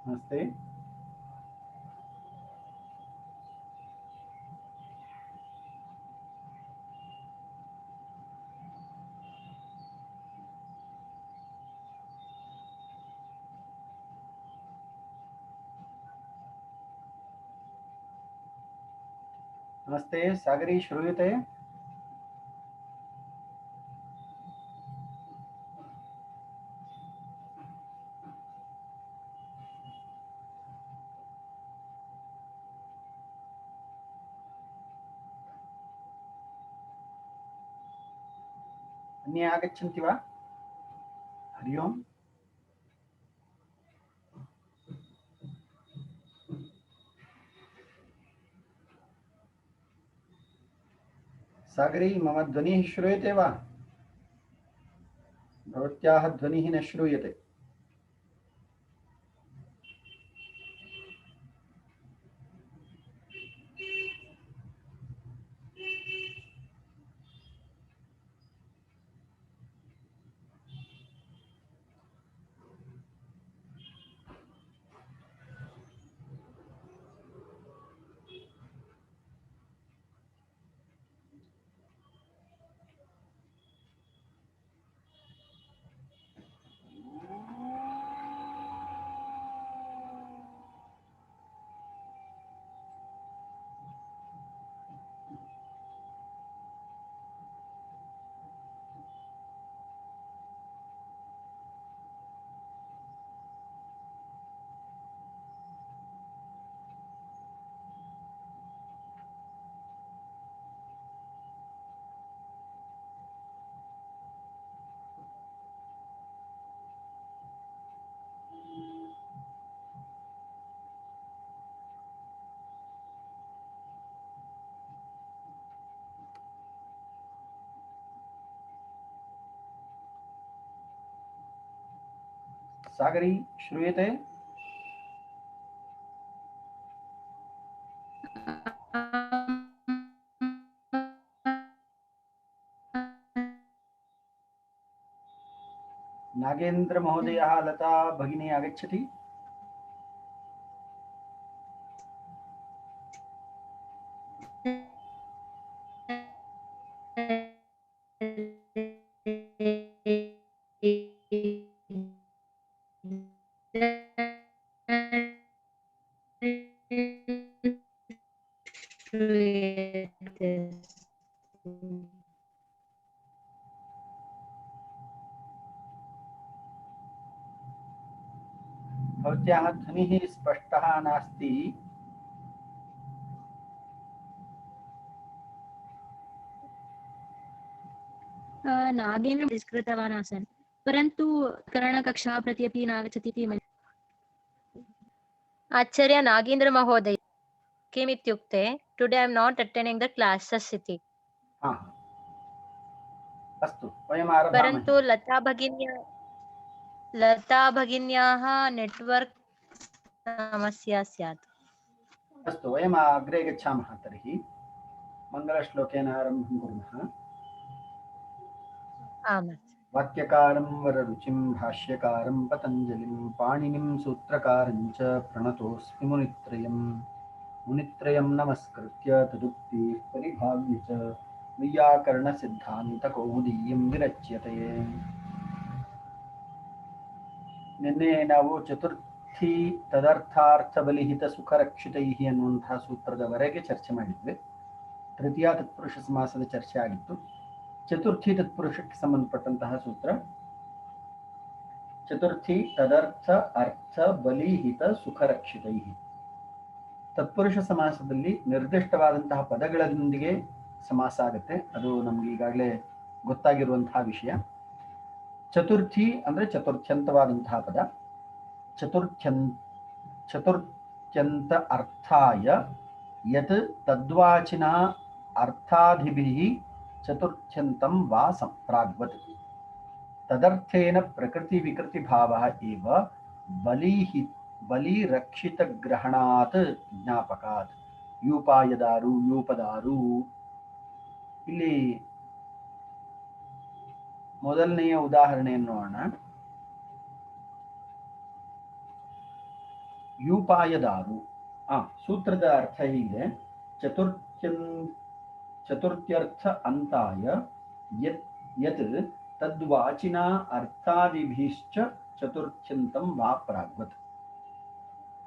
नमस्ते। नमस्ते सागरी, श्रूयते? अन्ये आगच्छन्ति वा? हरि ओम्। सागरी, मम ध्वनिः श्रूयते वा? भवत्याः ध्वनिः न श्रूयते। सागरी, श्रूयते? नागेन्द्र महोदयः, लता भगिनी आगच्छति? भवत्याः ध्वनिः स्पष्टः नास्ति। नागेन्द्रं निष्कृतवान् आसन्, परन्तु करणकक्षां प्रति अपि नागच्छति इति मन्ये। आचार्य नागेन्द्र महोदय किम् इत्युक्ते today I am not attending the classes इति। अस्तु, वयम् आरभामहे। परन्तु लता भगिन्याः नेट्वर्क् समस्या स्यात्। अस्तु, वयम् अग्रे गच्छामः। तर्हि मङ्गलश्लोकेन आरम्भं कुर्मः। आम्। वाक्यकारं वररुचिं भाष्यकारं पतञ्जलिं पाणिनिं सूत्रकारं च प्रणतोऽस्मि मुनित्रयम्। मुनित्रयं नमस्कृत्य तदुक्तिः परिभाव्य च वैयाकरणसिद्धान्तकौमुदीयं विरच्यते। ನಿನ್ನೆ ನಾವು ಚತುರ್ಥಿ ತದರ್ಥಾರ್ಥ ಬಲಿಹಿತ ಸುಖರಕ್ಷಿತೈಹಿ ಅನ್ನುವಂತಹ ಸೂತ್ರದವರೆಗೆ ಚರ್ಚೆ ಮಾಡಿದ್ವಿ. ತೃತೀಯ ತತ್ಪುರುಷ ಸಮಾಸದ ಚರ್ಚೆ ಆಗಿತ್ತು. ಚತುರ್ಥಿ ತತ್ಪುರುಷಕ್ಕೆ ಸಂಬಂಧಪಟ್ಟಂತಹ ಸೂತ್ರ ಚತುರ್ಥಿ ತದರ್ಥ ಅರ್ಥ ಬಲಿಹಿತ ಸುಖರಕ್ಷಿತೈಹಿ. ತತ್ಪುರುಷ ಸಮಾಸದಲ್ಲಿ ನಿರ್ದಿಷ್ಟವಾದಂತಹ ಪದಗಳೊಂದಿಗೆ ಸಮಾಸ ಆಗುತ್ತೆ. ಅದು ನಮ್ಗೆ ಈಗಾಗಲೇ ಗೊತ್ತಾಗಿರುವಂತಹ ವಿಷಯ. ಚತುರ್ಥಿ ಅಂದ್ರೆ ಚತುರ್ಥ್ಯಂತವಾದಂತಹ ಪದ. ಚತುರ್ಥ್ಯಂತ ಅರ್ಥಾಯ ಯತ್ ತದ್ವಾಚಿನ ಅರ್ಥಾಧಿಭಿಃ ಚತುರ್ಥ್ಯಂತಂ ವಾ ಸಂಪ್ರಾಗ್ವತ್ ತದರ್ಥೇನ ಪ್ರಕೃತಿ ವಿಕೃತಿ ಭಾವಃ ಏವ ಬಲಿರಕ್ಷಿತ ಗ್ರಹಣಾತ್ ಜ್ಞಾಪಕಾತ್. ಯೂಪಾಯದಾರು ಯೂಪದಾರು. ಇಲ್ಲಿ ಮೊದಲನೆಯ ಉದಾಹರಣೆಯನ್ನು ನೋಡೋಣ. ಯೂಪಾಯದಾರು. ಸೂತ್ರದ ಅರ್ಥ ಹೀಗಿದೆ. ಚತುರ್ಥ್ಯರ್ಥ ಅಂತಾಯ ಯತ್ ತದ್ವಾಚಿನ ಅರ್ಥಾದಿಭಿಶ್ಚ ಚತುರ್ಥ್ಯಂತಂ ವಾ ಪ್ರಾಗ್ವತ್.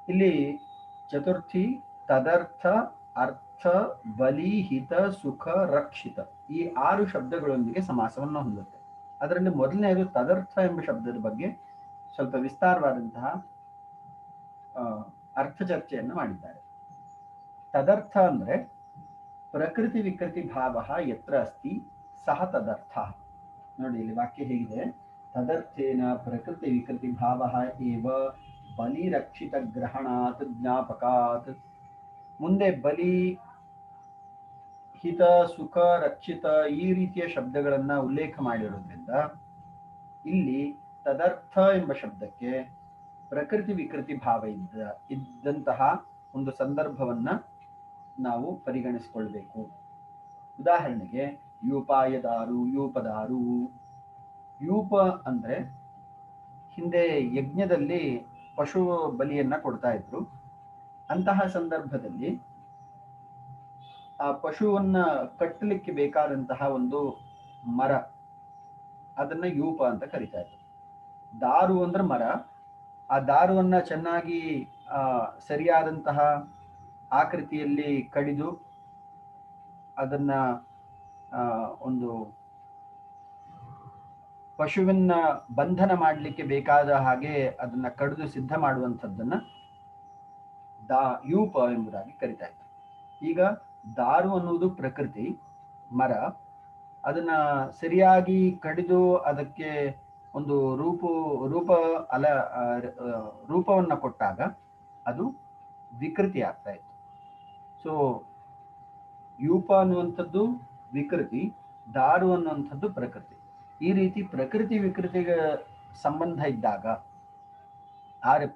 ಇಲ್ಲಿ ಚತುರ್ಥಿ ತದರ್ಥ ಅರ್ಥ ಬಲಿ ಹಿತ ಸುಖ ರಕ್ಷಿತ ಈ 6 ಶಬ್ದಗಳೊಂದಿಗೆ ಸಮಾಸವನ್ನು ಹೊಂದುತ್ತೆ. ಅದರಲ್ಲಿ ಮೊದಲನೆಯದು ತದರ್ಥ ಎಂಬ ಶಬ್ದದ ಬಗ್ಗೆ ಸ್ವಲ್ಪ ವಿಸ್ತಾರವಾದಂತಹ ಅರ್ಥ ಚರ್ಚೆಯನ್ನು ಮಾಡಿದ್ದಾರೆ. ತದರ್ಥ ಅಂದ್ರೆ ಪ್ರಕೃತಿ ವಿಕೃತಿ ಭಾವ ಯತ್ರ ಅಸ್ತಿ ಸಹ ತದರ್ಥ. ನೋಡಿ ಇಲ್ಲಿ ವಾಕ್ಯ ಹೇಗಿದೆ, ತದರ್ಥೇನ ಪ್ರಕೃತಿ ವಿಕೃತಿ ಭಾವ ಏವ ಬಲಿ ರಕ್ಷಿತ ಗ್ರಹಣಾತ್ ಜ್ಞಾಪಕಾತ್. ಮುಂದೆ ಬಲಿ ಹಿತ ಸುಖ ರಕ್ಷಿತ ಈ ರೀತಿಯ ಶಬ್ದಗಳನ್ನ ಉಲ್ಲೇಖ ಮಾಡಿರೋದ್ರಿಂದ ಇಲ್ಲಿ ತದರ್ಥ ಎಂಬ ಶಬ್ದಕ್ಕೆ ಪ್ರಕೃತಿ ವಿಕೃತಿ ಭಾವ ಇದ್ದಂತಹ ಒಂದು ಸಂದರ್ಭವನ್ನ ನಾವು ಪರಿಗಣಿಸಿಕೊಳ್ಬೇಕು. ಉದಾಹರಣೆಗೆ ಯೂಪಾಯದಾರು, ಯೂಪದಾರು. ಯೂಪ ಅಂದ್ರೆ ಹಿಂದೆ ಯಜ್ಞದಲ್ಲಿ ಪಶು ಬಲಿಯನ್ನ ಕೊಡ್ತಾ ಇದ್ರು. ಅಂತಹ ಸಂದರ್ಭದಲ್ಲಿ ಆ ಪಶುವನ್ನ ಕಟ್ಟಲಿಕ್ಕೆ ಬೇಕಾದಂತಹ ಒಂದು ಮರ, ಅದನ್ನ ಯೂಪ ಅಂತ ಕರೀತಾ ಇದ್ರು. ದಾರು ಅಂದ್ರೆ ಮರ. ಆ ದಾರುವನ್ನ ಚೆನ್ನಾಗಿ ಸರಿಯಾದಂತಹ ಆಕೃತಿಯಲ್ಲಿ ಕಡಿದು ಅದನ್ನ ಒಂದು ಪಶುವಿನ ಬಂಧನ ಮಾಡಲಿಕ್ಕೆ ಬೇಕಾದ ಹಾಗೆ ಅದನ್ನ ಕಡಿದು ಸಿದ್ಧ ಮಾಡುವಂಥದ್ದನ್ನ ಯೂಪ ಎಂಬುದಾಗಿ ಕರಿತಾ ಇದ್ರು. ಈಗ ದಾರು ಅನ್ನುವುದು ಪ್ರಕೃತಿ ಮರ. ಅದನ್ನ ಸರಿಯಾಗಿ ಕಡಿದು ಅದಕ್ಕೆ ಒಂದು ರೂಪವನ್ನ ಕೊಟ್ಟಾಗ ಅದು ವಿಕೃತಿ ಆಗ್ತಾ ಇತ್ತು. ಸೊ ಯೂಪ ಅನ್ನುವಂಥದ್ದು ವಿಕೃತಿ, ದಾರು ಅನ್ನುವಂಥದ್ದು ಪ್ರಕೃತಿ. ಈ ರೀತಿ ಪ್ರಕೃತಿ ವಿಕೃತಿಗೆ ಸಂಬಂಧ ಇದ್ದಾಗ,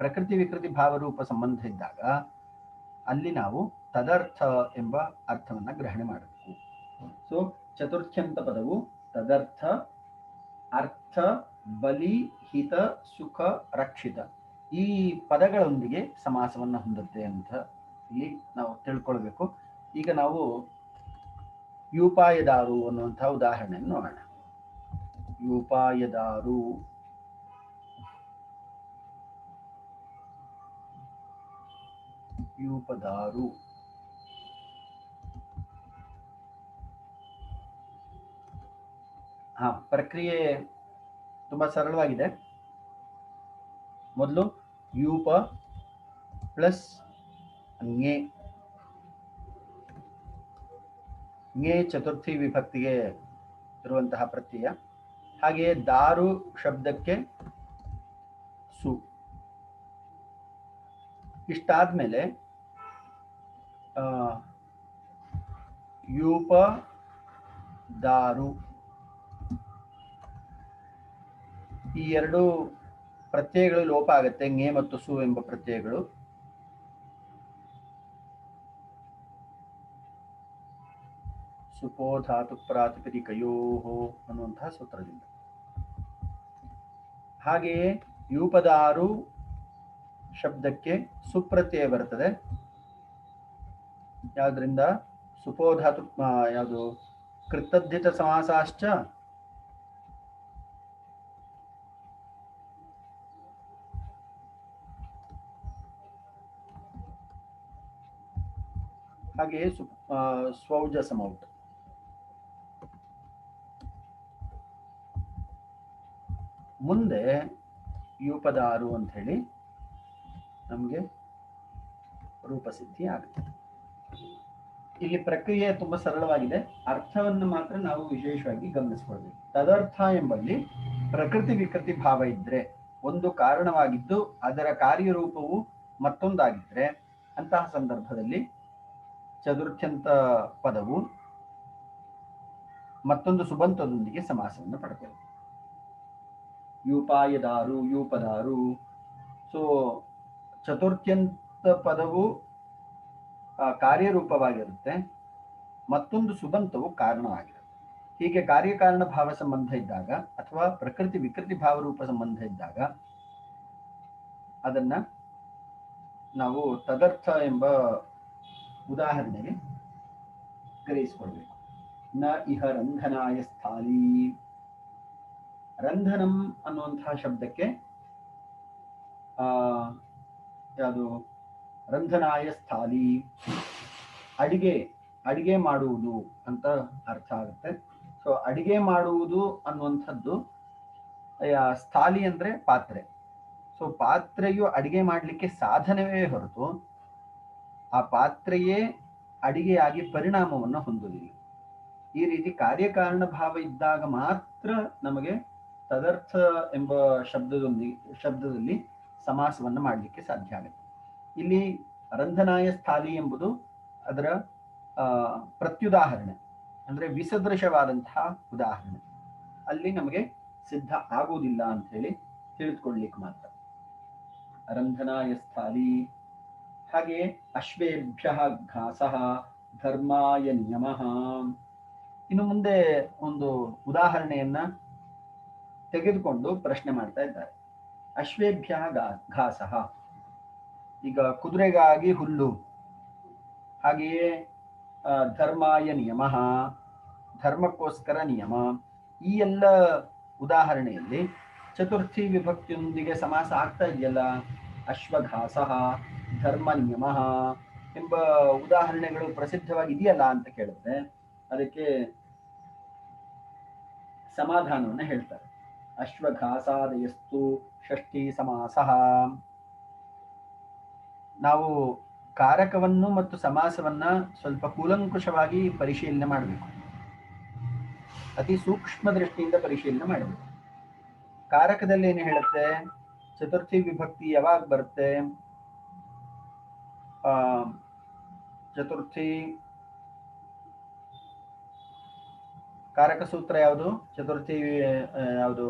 ಪ್ರಕೃತಿ ವಿಕೃತಿ ಭಾವರೂಪ ಸಂಬಂಧ ಇದ್ದಾಗ ಅಲ್ಲಿ ನಾವು ತದರ್ಥ ಎಂಬ ಅರ್ಥವನ್ನ ಗ್ರಹಣೆ ಮಾಡಬೇಕು. ಸೊ ಚತುರ್ಥ್ಯಂತ ಪದವು ತದರ್ಥ ಅರ್ಥ ಬಲಿ ಹಿತ ಸುಖ ರಕ್ಷಿತ ಈ ಪದಗಳೊಂದಿಗೆ ಸಮಾಸವನ್ನು ಹೊಂದುತ್ತೆ ಅಂತ ಇಲ್ಲಿ ನಾವು ತಿಳ್ಕೊಳ್ಬೇಕು. ಈಗ ನಾವು ಯೂಪಾಯದಾರು ಅನ್ನುವಂತಹ ಉದಾಹರಣೆಯನ್ನು ನೋಡೋಣ. ಯೂಪಾಯದಾರು ಯೂಪದಾರು. ಪ್ರಕ್ರಿಯೆ ತುಂಬಾ ಸರಳವಾಗಿದೆ. ಮೊದಲು ಯೂಪ ಪ್ಲಸ್ ಞೇ ಚತುರ್ಥಿ ವಿಭಕ್ತಿಗೆ ಇರುವಂತಹ ಪ್ರತ್ಯಯ. ಹಾಗೆಯೇ ದಾರು ಶಬ್ದಕ್ಕೆ ಸು. ಇಷ್ಟಾದ್ಮೇಲೆ ಯೂಪ ದಾರು ಈ ಎರಡು ಪ್ರತ್ಯಯಗಳು ಲೋಪ ಆಗುತ್ತೆ. ಞೇ ಮತ್ತು ಸು ಎಂಬ ಪ್ರತ್ಯಯಗಳು. ಸುಪೋ ಧಾತು ಪ್ರಾತಿಪದಿಕಯೋ ಅನ್ನುವಂತಹ ಸೂತ್ರದಿಂದ. ಹಾಗೆಯೇ ಯೂಪದಾರು ಶಬ್ದಕ್ಕೆ ಸುಪ್ರತ್ಯಯ ಬರುತ್ತದೆ. ಯಾವುದರಿಂದ? ಸುಪೋ ಧಾತು ಯಾವುದು? ಕೃತದ್ಧಿತ ಸಮಾಸಾಶ್ಚ ಹಾಗೆಯೇ ಸ್ವೌಜ ಸಮೌಟ್. ಮುಂದೆ ಯೂಪದಾರು ಅಂತ ಹೇಳಿ ನಮಗೆ ರೂಪಸಿದ್ಧಿ ಆಗುತ್ತೆ. ಇಲ್ಲಿ ಪ್ರಕ್ರಿಯೆ ತುಂಬಾ ಸರಳವಾಗಿದೆ. ಅರ್ಥವನ್ನು ಮಾತ್ರ ನಾವು ವಿಶೇಷವಾಗಿ ಗಮನಿಸಿಕೊಳ್ಬೇಕು. ತದರ್ಥ ಎಂಬಲ್ಲಿ ಪ್ರಕೃತಿ ವಿಕೃತಿ ಭಾವ ಇದ್ರೆ, ಒಂದು ಕಾರಣವಾಗಿದ್ದು ಅದರ ಕಾರ್ಯರೂಪವು ಮತ್ತೊಂದಾಗಿದ್ರೆ, ಅಂತಹ ಸಂದರ್ಭದಲ್ಲಿ ಚತುರ್ಥ್ಯಂತ ಪದವು ಮತ್ತೊಂದು ಸುಬಂತದೊಂದಿಗೆ ಸಮಾಸವನ್ನು ಪಡ್ಕೊಳ್ಳಿ. ಯೂಪಾಯದಾರು, ಯೂಪದಾರು. ಸೊ ಚತುರ್ಥ್ಯಂತ ಪದವು ಕಾರ್ಯರೂಪವಾಗಿರುತ್ತೆ, ಮತ್ತೊಂದು ಸುಬಂತವು ಕಾರಣವಾಗಿರುತ್ತೆ. ಹೀಗೆ ಕಾರ್ಯಕಾರಣ ಭಾವ ಸಂಬಂಧ ಇದ್ದಾಗ ಅಥವಾ ಪ್ರಕೃತಿ ವಿಕೃತಿ ಭಾವರೂಪ ಸಂಬಂಧ ಇದ್ದಾಗ ಅದನ್ನ ನಾವು ತದರ್ಥ ಎಂಬ ಉದಾಹರಣೆಗೆ ಗ್ರಹಿಸಿಕೊಳ್ಬೇಕು. ನ ಇಹ ರಂಧನಾಯ ಸ್ಥಾಲಿ. ರಂಧನಂ ಅನ್ನುವಂತಹ ಶಬ್ದಕ್ಕೆ ಯಾವುದು ರಂಧನಾಯ ಸ್ಥಾಲಿ ಅಡಿಗೆ ಮಾಡುವುದು ಅಂತ ಅರ್ಥ ಆಗುತ್ತೆ. ಸೊ ಅಡಿಗೆ ಮಾಡುವುದು ಅನ್ನುವಂಥದ್ದು ಸ್ಥಾಲಿ ಅಂದ್ರೆ ಪಾತ್ರೆ. ಸೊ ಪಾತ್ರೆಯು ಅಡಿಗೆ ಮಾಡಲಿಕ್ಕೆ ಸಾಧನವೇ ಹೊರತು ಆ ಪಾತ್ರೆಯೇ ಅಡಿಗೆಯಾಗಿ ಪರಿಣಾಮವನ್ನು ಹೊಂದುವುದಿಲ್ಲ. ಈ ರೀತಿ ಕಾರ್ಯಕಾರಣ ಭಾವ ಇದ್ದಾಗ ಮಾತ್ರ ನಮಗೆ ತದರ್ಥ ಎಂಬ ಶಬ್ದದಲ್ಲಿ ಸಮಾಸವನ್ನು ಮಾಡಲಿಕ್ಕೆ ಸಾಧ್ಯ ಆಗುತ್ತೆ. ಇಲ್ಲಿ ರಂಧನಾಯ ಸ್ಥಾಲಿ ಎಂಬುದು ಅದರ ಪ್ರತ್ಯುದಾಹರಣೆ, ಅಂದ್ರೆ ವಿಸದೃಶವಾದಂತಹ ಉದಾಹರಣೆ. ಅಲ್ಲಿ ನಮಗೆ ಸಿದ್ಧ ಆಗುವುದಿಲ್ಲ ಅಂತ ಹೇಳಿ ತಿಳಿದುಕೊಳ್ಳಿಕ್ಕೆ ಮಾತ್ರ. ರಂಧನಾಯ ಸ್ಥಾಲಿ. ಹಾಗೆಯೇ ಅಶ್ವೇಭ್ಯ ಘಾಸಃ ಧರ್ಮಾಯ ನಿಯಮಃ. ಇನ್ನು ಮುಂದೆ ಒಂದು ಉದಾಹರಣೆಯನ್ನ ತೆಗೆದುಕೊಂಡು ಪ್ರಶ್ನೆ ಮಾಡ್ತಾ ಇದ್ದಾರೆ. ಅಶ್ವೇಭ್ಯ ಘಾಸಃ, ಈಗ ಕುದುರೆಗಾಗಿ ಹುಲ್ಲು, ಹಾಗೆಯೇ ಧರ್ಮಾಯ ನಿಯಮಃ, ಧರ್ಮಕ್ಕೋಸ್ಕರ ನಿಯಮ. ಈ ಎಲ್ಲ ಉದಾಹರಣೆಯಲ್ಲಿ ಚತುರ್ಥಿ ವಿಭಕ್ತಿಯೊಂದಿಗೆ ಸಮಾಸ ಆಗ್ತಾ ಇದೆಯಲ್ಲ. ಅಶ್ವಘಾಸಃ ಧರ್ಮ ನಿಯಮಃ ಎಂಬ ಉದಾಹರಣೆಗಳು ಪ್ರಸಿದ್ಧವಾಗಿದೆಯಲ್ಲ ಅಂತ ಕೇಳಿದ್ರೆ ಅದಕ್ಕೆ ಸಮಾಧಾನವನ್ನು ಹೇಳ್ತಾರೆ. ಅಶ್ವಘಾಸಾದಯಸ್ತು ಷಷ್ಠಿ ಸಮಾಸಃ. ನಾವು ಕಾರಕವನ್ನು ಮತ್ತು ಸಮಾಸವನ್ನ ಸ್ವಲ್ಪ ಕೂಲಂಕುಷವಾಗಿ ಪರಿಶೀಲನೆ ಮಾಡಬೇಕು. ಅತಿ ಸೂಕ್ಷ್ಮ ದೃಷ್ಟಿಯಿಂದ ಪರಿಶೀಲನೆ ಮಾಡಬೇಕು. ಕಾರಕದಲ್ಲಿ ಏನು ಹೇಳುತ್ತೆ? ಚತುರ್ಥಿ ವಿಭಕ್ತಿ ಯಾವಾಗ ಬರುತ್ತೆ? ಚತುರ್ಥಿ ಕಾರಕ ಸೂತ್ರ ಯಾವುದು? ಚತುರ್ಥಿ ಯಾವುದು?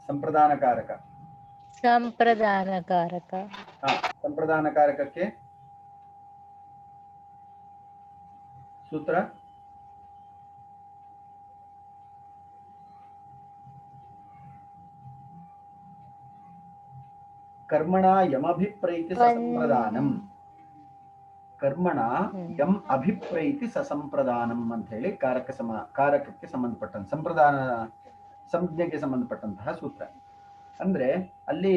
ಸಂಪ್ರದಾನ ಕಾರಕ. ಸಂಪ್ರದಾನ ಕಾರಕಕ್ಕೆ ಸೂತ್ರ ಕರ್ಮಣ ಯಮಭಿಪ್ರೈತಿ ಸಸಂಪ್ರದಾನಂ. ಕರ್ಮಣ ಯಂ ಅಭಿಪ್ರೈತಿ ಸಸಂಪ್ರದಾನಂ ಅಂತ ಹೇಳಿ ಕಾರಕಕ್ಕೆ ಸಂಬಂಧಪಟ್ಟಂತ ಸಂಪ್ರದಾನ ಸಂಜ್ಞೆಗೆ ಸಂಬಂಧಪಟ್ಟಂತಹ ಸೂತ್ರ. ಅಂದ್ರೆ ಅಲ್ಲಿ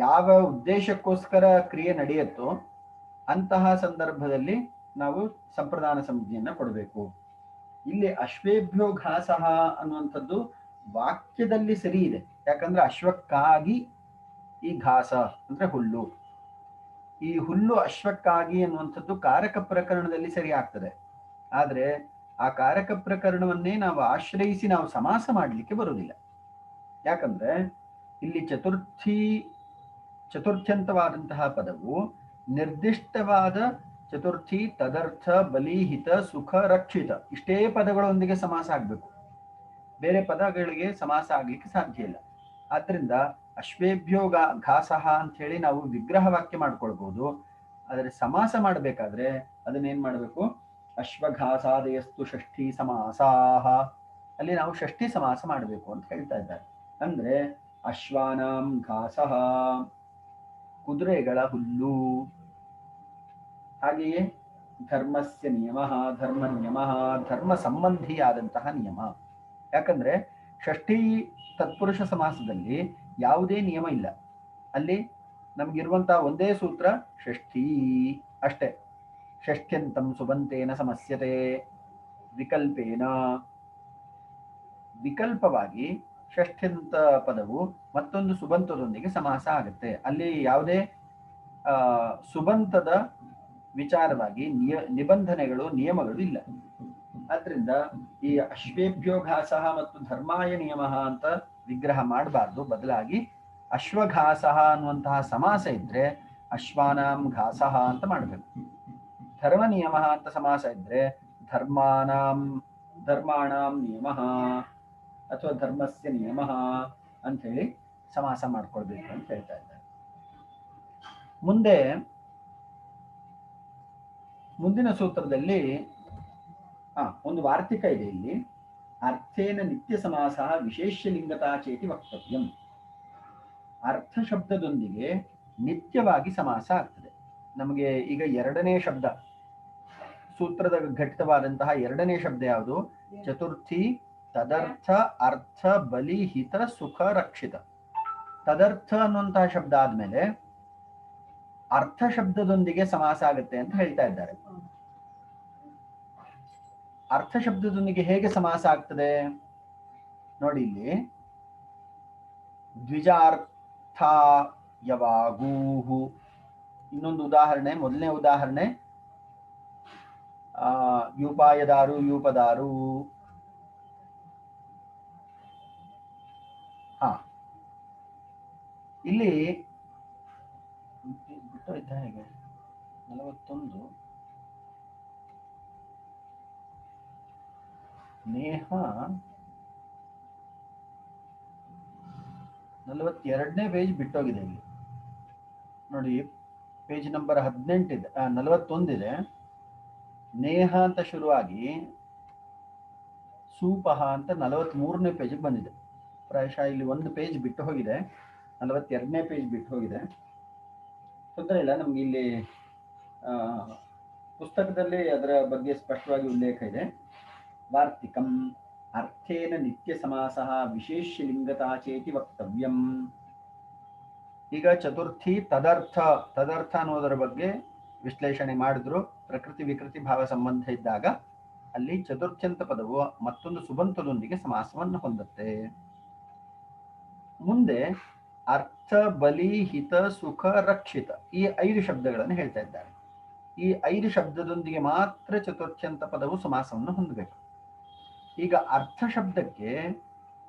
ಯಾವ ಉದ್ದೇಶಕ್ಕೋಸ್ಕರ ಕ್ರಿಯೆ ನಡೆಯುತ್ತೋ ಅಂತಹ ಸಂದರ್ಭದಲ್ಲಿ ನಾವು ಸಂಪ್ರದಾನ ಸಂಜ್ಞೆಯನ್ನ ಕೊಡಬೇಕು. ಇಲ್ಲಿ ಅಶ್ವೇಭ್ಯೋ ಘಾಸಃ ಅನ್ನುವಂಥದ್ದು ವಾಕ್ಯದಲ್ಲಿ ಸರಿ ಇದೆ. ಯಾಕಂದ್ರೆ ಅಶ್ವಕ್ಕಾಗಿ ಈ ಘಾಸ ಅಂದ್ರೆ ಹುಲ್ಲು, ಈ ಹುಲ್ಲು ಅಶ್ವಕ್ಕಾಗಿ ಅನ್ನುವಂಥದ್ದು ಕಾರಕ ಪ್ರಕರಣದಲ್ಲಿ ಸರಿ ಆಗ್ತದೆ. ಆದ್ರೆ ಆ ಕಾರಕ ಪ್ರಕರಣವನ್ನೇ ನಾವು ಆಶ್ರಯಿಸಿ ನಾವು ಸಮಾಸ ಮಾಡಲಿಕ್ಕೆ ಬರುವುದಿಲ್ಲ. ಯಾಕಂದ್ರೆ ಇಲ್ಲಿ ಚತುರ್ಥ್ಯಂತವಾದಂತಹ ಪದವು ನಿರ್ದಿಷ್ಟವಾದ ಚತುರ್ಥಿ ತದರ್ಥ ಬಲಿಹಿತ ಸುಖ ರಕ್ಷಿತ ಇಷ್ಟೇ ಪದಗಳೊಂದಿಗೆ ಸಮಾಸ ಆಗ್ಬೇಕು. ಬೇರೆ ಪದಗಳಿಗೆ ಸಮಾಸ ಆಗ್ಲಿಕ್ಕೆ ಸಾಧ್ಯ ಇಲ್ಲ. ಆದ್ರಿಂದ ಅಶ್ವೇಭ್ಯೋ ಘಾಸಃ ಅಂತ ಹೇಳಿ ನಾವು ವಿಗ್ರಹ ವಾಕ್ಯ ಮಾಡ್ಕೊಳ್ಬಹುದು. ಆದರೆ ಸಮಾಸ ಮಾಡಬೇಕಾದ್ರೆ ಅದನ್ನೇನ್ ಮಾಡಬೇಕು? ಅಶ್ವಘಾಸಾದಯಸ್ತು ಷಷ್ಠಿ ಸಮಾಸಾಹ. ಅಲ್ಲಿ ನಾವು ಷಷ್ಠಿ ಸಮಾಸ ಮಾಡಬೇಕು ಅಂತ ಹೇಳ್ತಾ ಇದ್ದಾರೆ. ಅಂದ್ರೆ ಅಶ್ವಾನಾಂ ಘಾಸಃ ಕುದುರೆಗಳ ಹುಲ್ಲು, ಹಾಗೆಯೇ ಧರ್ಮಸ್ಯ ನಿಯಮ ಧರ್ಮ ನಿಯಮ ಧರ್ಮ ಸಂಬಂಧಿಯಾದಂತಹ ನಿಯಮ. ಯಾಕಂದ್ರೆ ಷಷ್ಠಿ ತತ್ಪುರುಷ ಸಮಾಸದಲ್ಲಿ ಯಾವುದೇ ನಿಯಮ ಇಲ್ಲ. ಅಲ್ಲಿ ನಮ್ಗಿರುವಂತಹ ಒಂದೇ ಸೂತ್ರ ಷಷ್ಠಿ ಅಷ್ಟೇ. ಷಷ್ಠ್ಯಂತಂ ಸುಬಂತೇನ ಸಮಸ್ಯತೆ ವಿಕಲ್ಪೇನ. ವಿಕಲ್ಪವಾಗಿ ಷಷ್ಠ್ಯಂತ ಪದವು ಮತ್ತೊಂದು ಸುಬಂತದೊಂದಿಗೆ ಸಮಾಸ ಆಗುತ್ತೆ. ಅಲ್ಲಿ ಯಾವುದೇ ಸುಬಂತದ ವಿಚಾರವಾಗಿ ನಿಬಂಧನೆಗಳು ನಿಯಮಗಳು ಇಲ್ಲ. ಆದ್ರಿಂದ ಈ ಅಶ್ವೇಭ್ಯೋ ಘಾಸಃ ಮತ್ತು ಧರ್ಮಾಯ ನಿಯಮ ಅಂತ ವಿಗ್ರಹ ಮಾಡಬಾರ್ದು. ಬದಲಾಗಿ ಅಶ್ವಘಾಸಃ ಅನ್ನುವಂತಹ ಸಮಾಸ ಇದ್ರೆ ಅಶ್ವಾನಾಂ ಘಾಸಃ ಅಂತ ಮಾಡಬೇಕು. ಧರ್ಮ ನಿಯಮ ಅಂತ ಸಮಾಸ ಇದ್ರೆ ಧರ್ಮಾಣಾಂ ನಿಯಮ ಅಥವಾ ಧರ್ಮಸ್ಯ ನಿಯಮ ಅಂತ ಹೇಳಿ ಸಮಾಸ ಮಾಡ್ಕೊಳ್ಬೇಕು ಅಂತ ಹೇಳ್ತಾ ಇದ್ದಾರೆ. ಮುಂದಿನ ಸೂತ್ರದಲ್ಲಿ ಒಂದು ವಾರ್ತಿಕ ಇದೆ. ಇಲ್ಲಿ ಅರ್ಥೇನ ನಿತ್ಯ ಸಮಾಸ ವಿಶೇಷ್ಯ ಲಿಂಗತಾ ಚೇತಿ ವಕ್ತವ್ಯಂ. ಅರ್ಥ ಶಬ್ದದೊಂದಿಗೆ ನಿತ್ಯವಾಗಿ ಸಮಾಸ ಆಗ್ತದೆ. ನಮಗೆ ಈಗ ಎರಡನೇ ಶಬ್ದ, ಸೂತ್ರದ ಘಟಿತವಾದಂತಹ ಎರಡನೇ ಶಬ್ದ ಯಾವುದು? ಚತುರ್ಥಿ ತದರ್ಥ ಅರ್ಥ ಬಲಿ ಹಿತ ಸುಖ ರಕ್ಷಿತ. ತದರ್ಥ ಅನ್ನುವಂತಹ ಶಬ್ದ ಆದ್ಮೇಲೆ ಅರ್ಥ ಶಬ್ದದೊಂದಿಗೆ ಸಮಾಸ ಆಗುತ್ತೆ ಅಂತ ಹೇಳ್ತಾ ಇದ್ದಾರೆ. ಅರ್ಥ ಶಬ್ದದೊಂದಿಗೆ ಹೇಗೆ ಸಮಾಸ ಆಗ್ತದೆ ನೋಡಿ, ಇಲ್ಲಿ ದ್ವಿಜಾರ್ಥ ಯವಾಗೂಹು. ಇನ್ನೊಂದು ಉದಾಹರಣೆ, ಮೊದಲನೇ ಉದಾಹರಣೆ ಯೂಪಾಯದಾರು ಯೂಪದಾರು. ಇಲ್ಲಿ ಬಿಟ್ಟೋಯ್ತಾ ಹೇಗೆ? 41 ನೇಹ 42ನೇ ಪೇಜ್ ಬಿಟ್ಟೋಗಿದೆ. ಇಲ್ಲಿ ನೋಡಿ, ಪೇಜ್ ನಂಬರ್ 18 ಇದೆ, 41 ಇದೆ. ನೇಹ ಅಂತ ಶುರುವಾಗಿ ಸೂಪಹ ಅಂತ 43ನೇ ಪೇಜಿಗೆ ಬಂದಿದೆ. ಪ್ರಾಯಶಃ ಇಲ್ಲಿ ಒಂದು ಪೇಜ್ ಬಿಟ್ಟು ಹೋಗಿದೆ, 42ನೇ ಪೇಜ್ ಬಿಟ್ಟು ಹೋಗಿದೆ. ತೊಂದರೆ ಇಲ್ಲ, ನಮ್ಗೆ ಇಲ್ಲಿ ಪುಸ್ತಕದಲ್ಲಿ ಅದರ ಬಗ್ಗೆ ಸ್ಪಷ್ಟವಾಗಿ ಉಲ್ಲೇಖ ಇದೆ. ವಾರ್ತಿಕಂ ಅರ್ಥೇನ ನಿತ್ಯ ಸಮಾಸಃ ವಿಶೇಷ್ಯ ಲಿಂಗತಾ ಚೇತಿ ವಕ್ತವ್ಯಂ. ಈಗ ಚತುರ್ಥಿ ತದರ್ಥ, ತದರ್ಥ ಅನ್ನೋದರ ಬಗ್ಗೆ ವಿಶ್ಲೇಷಣೆ ಮಾಡಿದ್ರು. ಪ್ರಕೃತಿ ವಿಕೃತಿ ಭಾವ ಸಂಬಂಧ ಇದ್ದಾಗ ಅಲ್ಲಿ ಚತುರ್ಥ್ಯಂತ ಪದವು ಮತ್ತೊಂದು ಸುಬಂತದೊಂದಿಗೆ ಸಮಾಸವನ್ನು ಹೊಂದುತ್ತೆ. ಮುಂದೆ ಅರ್ಥ ಬಲಿ ಹಿತ ಸುಖ ರಕ್ಷಿತ ಈ 5 ಶಬ್ದಗಳನ್ನು ಹೇಳ್ತಾ ಇದ್ದಾರೆ. ಈ 5 ಶಬ್ದದೊಂದಿಗೆ ಮಾತ್ರ ಚತುರ್ಥ್ಯಂತ ಪದವು ಸಮಾಸವನ್ನು ಹೊಂದಬೇಕು. ಈಗ ಅರ್ಥ ಶಬ್ದಕ್ಕೆ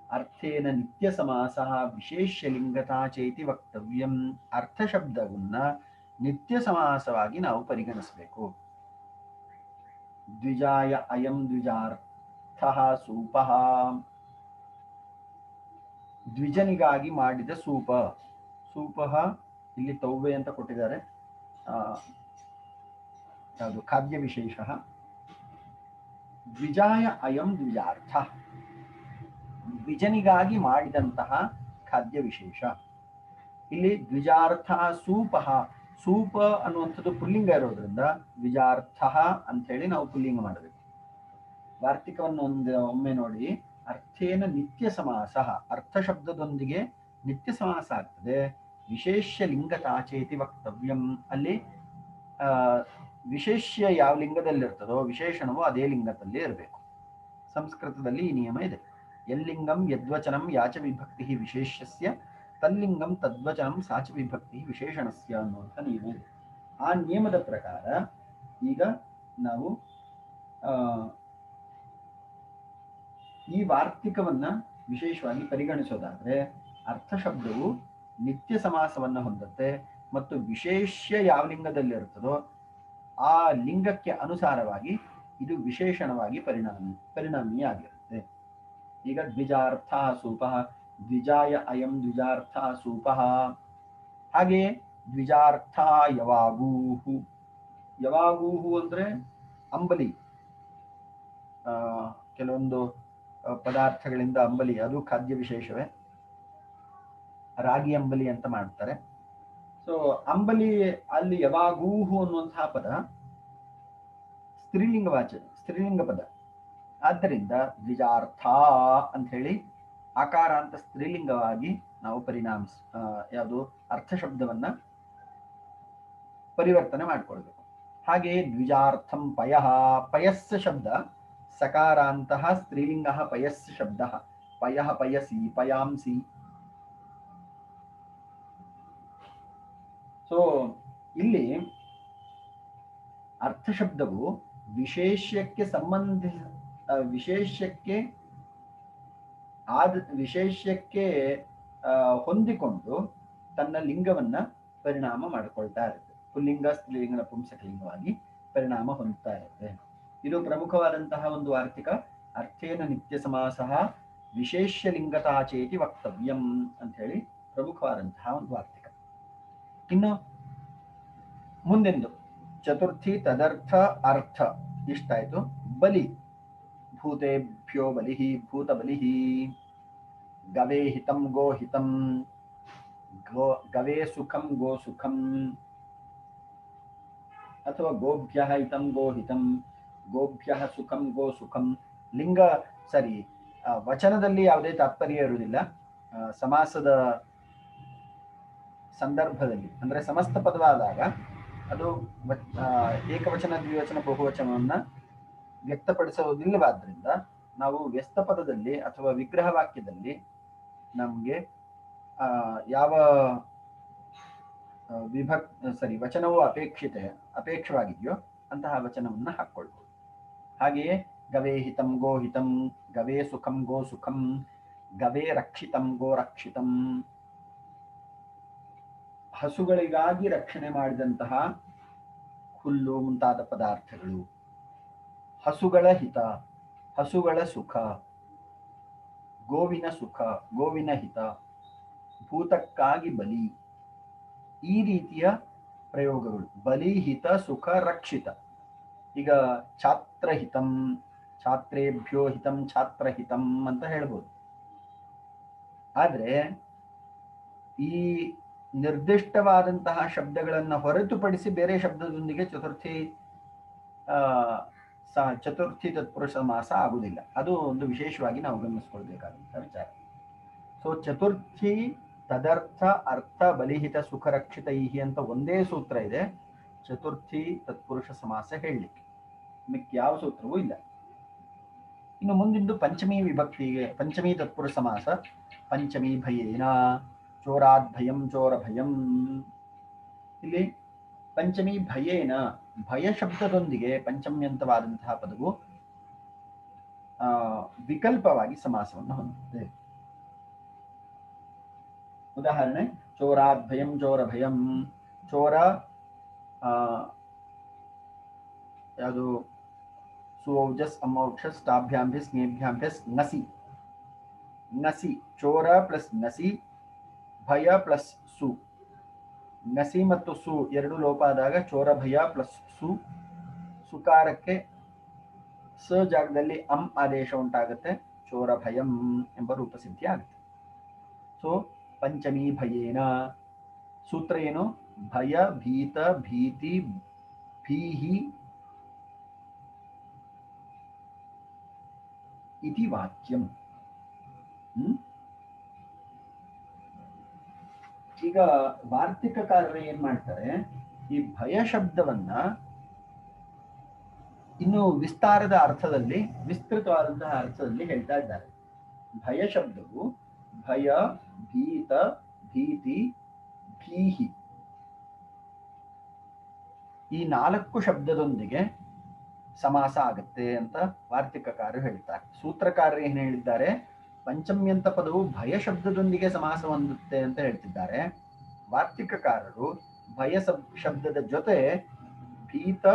ಅರ್ಥೇನ ನಿತ್ಯ ಸಮಾಸಃ ವಿಶೇಷ್ಯ ಲಿಂಗತಾ ಚೇತಿ ವಕ್ತವ್ಯಂ. ಅರ್ಥ ಶಬ್ದವನ್ನ ನಿತ್ಯ ಸಮಾಸವಾಗಿ ನಾವು ಪರಿಗಣಿಸಬೇಕು. ದ್ವಿಜಾಯ ಅಯಂ ದ್ವಿಜಾರ್ಥಃ ಸೂಪಃ. ದ್ವಿಜನಿಗಾಗಿ ಮಾಡಿದ ಸೂಪ. ಸೂಪಃ ಇಲ್ಲಿ ತೌವೆ ಅಂತ ಕೊಟ್ಟಿದ್ದಾರೆ, ಯಾವುದು ಖಾದ್ಯ ವಿಶೇಷ. ದ್ವಿಜಾಯ ಅಯಂ ದ್ವಿಜಾರ್ಥ, ದ್ವಿಜನಿಗಾಗಿ ಮಾಡಿದಂತಹ ಖಾದ್ಯ ವಿಶೇಷ. ಇಲ್ಲಿ ದ್ವಿಜಾರ್ಥ ಸೂಪಃ. ಸೂಪ ಅನ್ನುವಂಥದ್ದು ಪುಲ್ಲಿಂಗ ಇರೋದ್ರಿಂದ ದ್ವಿಜಾರ್ಥ ಅಂತ ಹೇಳಿ ನಾವು ಪುಲ್ಲಿಂಗ ಮಾಡಬೇಕು. ವಾರ್ತಿಕವನ್ನು ಒಮ್ಮೆ ನೋಡಿ. ಅರ್ಥೇನ ನಿತ್ಯ ಸಮಾಸ, ಅರ್ಥ ಶಬ್ದದೊಂದಿಗೆ ನಿತ್ಯ ಸಮಾಸ ಆಗ್ತದೆ. ವಿಶೇಷ್ಯ ಲಿಂಗತಾಚೇತಿ ವಕ್ತವ್ಯಂ. ಅಲ್ಲಿ ವಿಶೇಷ್ಯ ಯಾವ ಲಿಂಗದಲ್ಲಿರ್ತದೋ ವಿಶೇಷಣವು ಅದೇ ಲಿಂಗದಲ್ಲಿ ಇರಬೇಕು. ಸಂಸ್ಕೃತದಲ್ಲಿ ಈ ನಿಯಮ ಇದೆ. ಯಲ್ಲಿಂಗಂ ಯದ್ವಚನಂ ಯಾಚ ವಿಭಕ್ತಿ ವಿಶೇಷ್ಯಸ್ಯ ತಲ್ಲಿಂಗಂ ತದ್ವಚನಂ ಸಾಚ ವಿಭಕ್ತಿ ವಿಶೇಷಣಸ್ಯ ಅನ್ನುವಂಥ ನಿಯಮ ಇದೆ. ಆ ನಿಯಮದ ಪ್ರಕಾರ ಈಗ ನಾವು ಈ ವಾರ್ತಿಕವನ್ನ ವಿಶೇಷವಾಗಿ ಪರಿಗಣಿಸೋದಾದ್ರೆ ಅರ್ಥ ಶಬ್ದವು ನಿತ್ಯ ಸಮಾಸವನ್ನ ಹೊಂದುತ್ತೆ ಮತ್ತು ವಿಶೇಷ್ಯ ಯಾವ ಲಿಂಗದಲ್ಲಿರುತ್ತದೋ ಆ ಲಿಂಗಕ್ಕೆ ಅನುಸಾರವಾಗಿ ಇದು ವಿಶೇಷಣವಾಗಿ ಪರಿಣಾಮಿಯಾಗಿರುತ್ತೆ. ಈಗ ದ್ವಿಜಾರ್ಥ ಸೂಪಃ, ದ್ವಿಜಾಯ ಅಯಂ ದ್ವಿಜಾರ್ಥ ಸೂಪಃ. ಹಾಗೆಯೇ ದ್ವಿಜಾರ್ಥ ಯವಾಗೂಹು. ಯವಾಗೂಹು ಅಂದ್ರೆ ಅಂಬಲಿ. ಕೆಲವೊಂದು ಪದಾರ್ಥಗಳಿಂದ ಅಂಬಲಿ, ಅದು ಖಾದ್ಯ ವಿಶೇಷವೇ. ರಾಗಿ ಅಂಬಲಿ ಅಂತ ಮಾಡ್ತಾರೆ. ಸೊ ಅಂಬಲಿ ಅಲ್ಲಿ ಯವಾಗೂಹು ಅನ್ನುವಂತಹ ಪದ ಸ್ತ್ರೀಲಿಂಗ ಪದ. ಆದ್ದರಿಂದ ದ್ವಿಜಾರ್ಥ ಅಂತ ಹೇಳಿ ಆಕಾರ ಅಂತ ಸ್ತ್ರೀಲಿಂಗವಾಗಿ ನಾವು ಯಾವುದು ಅರ್ಥ ಶಬ್ದವನ್ನ ಪರಿವರ್ತನೆ ಮಾಡಿಕೊಳ್ಬೇಕು. ಹಾಗೆಯೇ ದ್ವಿಜಾರ್ಥಂ ಪಯಃ. ಪಯಸ್ಸ ಶಬ್ದ ಸಕಾರಾಂತಹ ಸ್ತ್ರೀಲಿಂಗ ಪಯಸ್ಸ ಶಬ್ದ. ಪಯಃ ಪಯಸಿ ಪಯಾಂಸಿ. ಸೊ ಇಲ್ಲಿ ಅರ್ಥ ಶಬ್ದವು ವಿಶೇಷ್ಯಕ್ಕೆ ವಿಶೇಷ್ಯಕ್ಕೆ ಹೊಂದಿಕೊಂಡು ತನ್ನ ಲಿಂಗವನ್ನ ಪರಿಣಾಮ ಮಾಡಿಕೊಳ್ತಾ ಇರುತ್ತೆ. ಪುಲ್ಲಿಂಗ ಸ್ತ್ರೀಲಿಂಗ ನಪುಂಸಕಲಿಂಗವಾಗಿ ಪರಿಣಾಮ ಹೊಂದುತ್ತಾ ಇರುತ್ತೆ. ಇದು ಪ್ರಮುಖವಾದಂತಹ ಒಂದು ವಾರ್ತಿಕ. ಅರ್ಥೇನ ನಿತ್ಯ ಸಮಾಸಃ ವಿಶೇಷ್ಯ ಲಿಂಗತಾ ಚೇತಿ ವಕ್ತವ್ಯಂ ಅಂತ ಹೇಳಿ ಪ್ರಮುಖವಾದಂತಹ ಒಂದು ವಾರ್ತಿಕ. ಇನ್ನು ಮುಂದೆಂದು ಚತುರ್ಥಿ ತದರ್ಥ ಅರ್ಥ ಇಷ್ಟಾಯ್ತು. ಬಲಿ ಭೂತೇಭ್ಯೋ ಬಲಿಹಿ ಭೂತ ಬಲಿಹಿ. ಗವೇ ಹಿತಂ ಗೋ ಹಿತಂ. ಗವೇ ಸುಖಂ ಗೋ ಸುಖಂ, ಅಥವಾ ಗೋಭ್ಯ ಹಿತಂ ಗೋ ಹಿತಂ, ಗೋಭ್ಯ ಸುಖಂ ಗೋ ಸುಖಂ. ಲಿಂಗ ಸರಿ, ವಚನದಲ್ಲಿ ಯಾವುದೇ ತಾತ್ಪರ್ಯ ಇರುವುದಿಲ್ಲ. ಸಮಾಸದ ಸಂದರ್ಭದಲ್ಲಿ ಅಂದ್ರೆ ಸಮಸ್ತ ಪದವಾದಾಗ ಅದು ಏಕವಚನ ದ್ವಿವಚನ ಬಹುವಚನವನ್ನ ವ್ಯಕ್ತಪಡಿಸುವುದಿಲ್ಲವಾದ್ರಿಂದ ನಾವು ವ್ಯಸ್ತ ಪದದಲ್ಲಿ ಅಥವಾ ವಿಗ್ರಹ ವಾಕ್ಯದಲ್ಲಿ ನಮಗೆ ಯಾವ ವಚನವು ಅಪೇಕ್ಷವಾಗಿದೆಯೋ ಅಂತಹ ವಚನವನ್ನ ಹಾಕ್ಕೊಳ್ಬೋದು. ಹಾಗೆಯೇ ಗವೇ ಹಿತಂ ಗೋ ಹಿತಂ, ಗವೇ ಸುಖಂ ಗೋ ಸುಖಂ, ಗವೇ ರಕ್ಷಿತಂ ಗೋ ರಕ್ಷಿತಂ. ಹಸುಗಳಿಗಾಗಿ ರಕ್ಷಣೆ ಮಾಡಿದಂತಹ ಹುಲ್ಲು ಮುಂತಾದ ಪದಾರ್ಥಗಳು, ಹಸುಗಳ ಹಿತ, ಹಸುಗಳ ಸುಖ, ಗೋವಿನ ಸುಖ, ಗೋವಿನ ಹಿತ, ಭೂತಕ್ಕಾಗಿ ಬಲಿ, ಈ ರೀತಿಯ ಪ್ರಯೋಗಗಳು. ಬಲಿ, ಹಿತ, ಸುಖ, ರಕ್ಷಿತ. ಈಗ ಛಾತ್ರಹಿತಂ, ಛಾತ್ರೇಭ್ಯೋ ಹಿತಂ ಛಾತ್ರಹಿತಂ ಅಂತ ಹೇಳ್ಬೋದು. ಆದ್ರೆ ಈ ನಿರ್ದಿಷ್ಟವಾದಂತಹ ಶಬ್ದಗಳನ್ನು ಹೊರತುಪಡಿಸಿ ಬೇರೆ ಶಬ್ದದೊಂದಿಗೆ ಚತುರ್ಥಿ ತತ್ಪುರುಷ ಸಮಾಸ ಆಗುವುದಿಲ್ಲ. ಅದು ಒಂದು ವಿಶೇಷವಾಗಿ ನಾವು ಗಮನಿಸ್ಕೊಳ್ಬೇಕಾದಂತಹ ವಿಚಾರ. ಸೊ ಚತುರ್ಥಿ ತದರ್ಥ ಅರ್ಥ ಬಲಿಹಿತ ಸುಖ ರಕ್ಷಿತೈಹಿ ಅಂತ ಒಂದೇ ಸೂತ್ರ ಇದೆ ಚತುರ್ಥಿ ತತ್ಪುರುಷ ಸಮಾಸ ಹೇಳಲಿಕ್ಕೆ, ಮಿಕ್ಕ ಯಾವ ಸೂತ್ರವೂ ಇಲ್ಲ. ಇನ್ನು ಮುಂದಿಂದು ಪಂಚಮಿ ವಿಭಕ್ತಿಗೆ, ಪಂಚಮಿ ತತ್ಪುರುಷ ಸಮಾಸ. ಪಂಚಮಿ ಭಯೇನ, ಚೋರಾದ್ ಭಯಂ ಚೋರ ಭಯಂ. ಇಲ್ಲಿ ಪಂಚಮಿ ಭಯೇನ, ಭಯ ಶಬ್ದದೊಂದಿಗೆ ಪಂಚಮ್ಯಂತವಾದಂತಹ ಪದವು ವಿಕಲ್ಪವಾಗಿ ಸಮಾಸವನ್ನು ಹೊಂದಿದೆ. ಉದಾಹರಣೆ, ಚೋರಾದ್ ಭಯಂ ಚೋರ ಭಯಂ. ಚೋರ ಯಾವುದು ಸುಔಜಸ್ ಅಮೌಕ್ಷಸ್ ತಾಭ್ಯಾಂಭಿಸ್ ನೇಭ್ಯಾಂಭಿಸ್ ನಸಿ. ನಸಿ, ಚೋರ ಪ್ಲಸ್ ನಸಿ, ಭಯ ಪ್ಲಸ್ ಸು. ನಸಿ ಮತ್ತು ಸು ಎರಡು ಲೋಪ ಆದಾಗ ಚೋರ ಭಯ ಪ್ಲಸ್ ಸು. ಸುಕಾರಕ್ಕೆ ಸ ಜಾಗದಲ್ಲಿ ಅಂ ಆದೇಶ ಉಂಟಾಗುತ್ತೆ, ಚೋರ ಭಯಂ ಎಂಬ ರೂಪಸಿದ್ಧಿ ಆಗುತ್ತೆ. ಸೊ ಪಂಚಮಿ ಭಯೇನ. ಸೂತ್ರ ಏನು? ಭಯ, ಭೀತ, ಭೀತಿ, ಭೀಹಿ ಇತಿ ವಾಕ್ಯಂ. ಈಗ ವಾರ್ತಿಕಕಾರರು ಏನ್ ಮಾಡ್ತಾರೆ, ಈ ಭಯ ಶಬ್ದವನ್ನ ಇನ್ನು ವಿಸ್ತಾರದ ಅರ್ಥದಲ್ಲಿ, ವಿಸ್ತೃತವಾದಂತಹ ಅರ್ಥದಲ್ಲಿ ಹೇಳ್ತಾ ಇದ್ದಾರೆ. ಭಯ ಶಬ್ದವು ಭಯ, ಭೀತ, ಭೀತಿ, ಭೀಹಿ ಈ ನಾಲ್ಕು ಶಬ್ದದೊಂದಿಗೆ ಸಮಾಸ ಆಗುತ್ತೆ ಅಂತ ವಾರ್ತಿಕಕಾರರು ಹೇಳ್ತಾರೆ. ಸೂತ್ರಕಾರರು ಏನ್ ಹೇಳಿದ್ದಾರೆ, ಪಂಚಮ್ಯಂತ ಪದವು ಭಯ ಶಬ್ದದೊಂದಿಗೆ ಸಮಾಸ ಹೊಂದುತ್ತೆ ಅಂತ ಹೇಳ್ತಿದ್ದಾರೆ. ವಾರ್ತಿಕಕಾರರು ಭಯ ಶಬ್ದದ ಜೊತೆ ಭೀತ,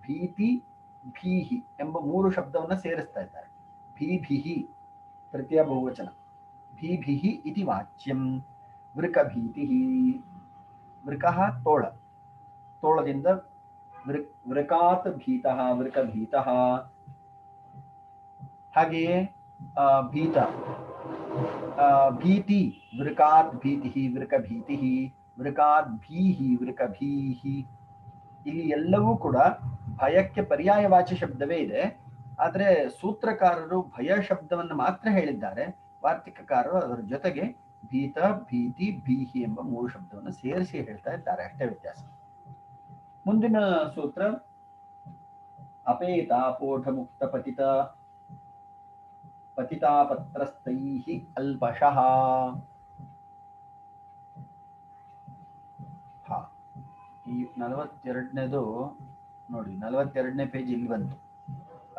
ಭೀತಿ, ಭೀಹಿ ಎಂಬ ಮೂರು ಶಬ್ದವನ್ನ ಸೇರಿಸ್ತಾ ಇದ್ದಾರೆ. ಭೀಭಿಹಿ ತೃತೀಯ ಬಹುವಚನ. ಭೀಭಿಹಿ ಇತಿ ವಾಚ್ಯಂ. ವೃಕಭೀತಿ, ವೃಕಃ ತೋಳ, ತೋಳದಿಂದ ವೃಕಾತ್ ಭೀತಃ, ವೃಕಭೀತಃ. ಹಾಗೆಯೇ ಭೀತ, ಭೀತಿ, ವೃಕಾತ್ ಭೀತಿ, ವೃಕಭೀತಿ, ವೃಕಾತ್ ಭೀಹಿ, ವೃಕಭೀಹಿ. ಇಲ್ಲಿ ಎಲ್ಲವೂ ಕೂಡ ಭಯಕ್ಕೆ ಪರ್ಯಾಯವಾಚಿ ಶಬ್ದವೇ ಇದೆ. ಆದ್ರೆ ಸೂತ್ರಕಾರರು ಭಯ ಶಬ್ದವನ್ನು ಮಾತ್ರ ಹೇಳಿದ್ದಾರೆ, ವಾರ್ತಿಕಕಾರರು ಅದರ ಜೊತೆಗೆ ಭೀತ, ಭೀತಿ, ಭೀಹಿ ಎಂಬ ಮೂರು ಶಬ್ದವನ್ನು ಸೇರಿಸಿ ಹೇಳ್ತಾ ಇದ್ದಾರೆ, ಅಷ್ಟೇ ವ್ಯತ್ಯಾಸ. ಮುಂದಿನ ಸೂತ್ರ ಅಪೇತ ಪೋಢ ಮುಕ್ತ ಪತಿತ ಪತಿತಾಪತ್ರಸ್ತೈಹಿ ಅಲ್ಪಶಃ. ಈ 42ನೇದು ನೋಡಿ, 42ನೇ ಪೇಜ್ ಇಲ್ಲಿ ಬಂತು.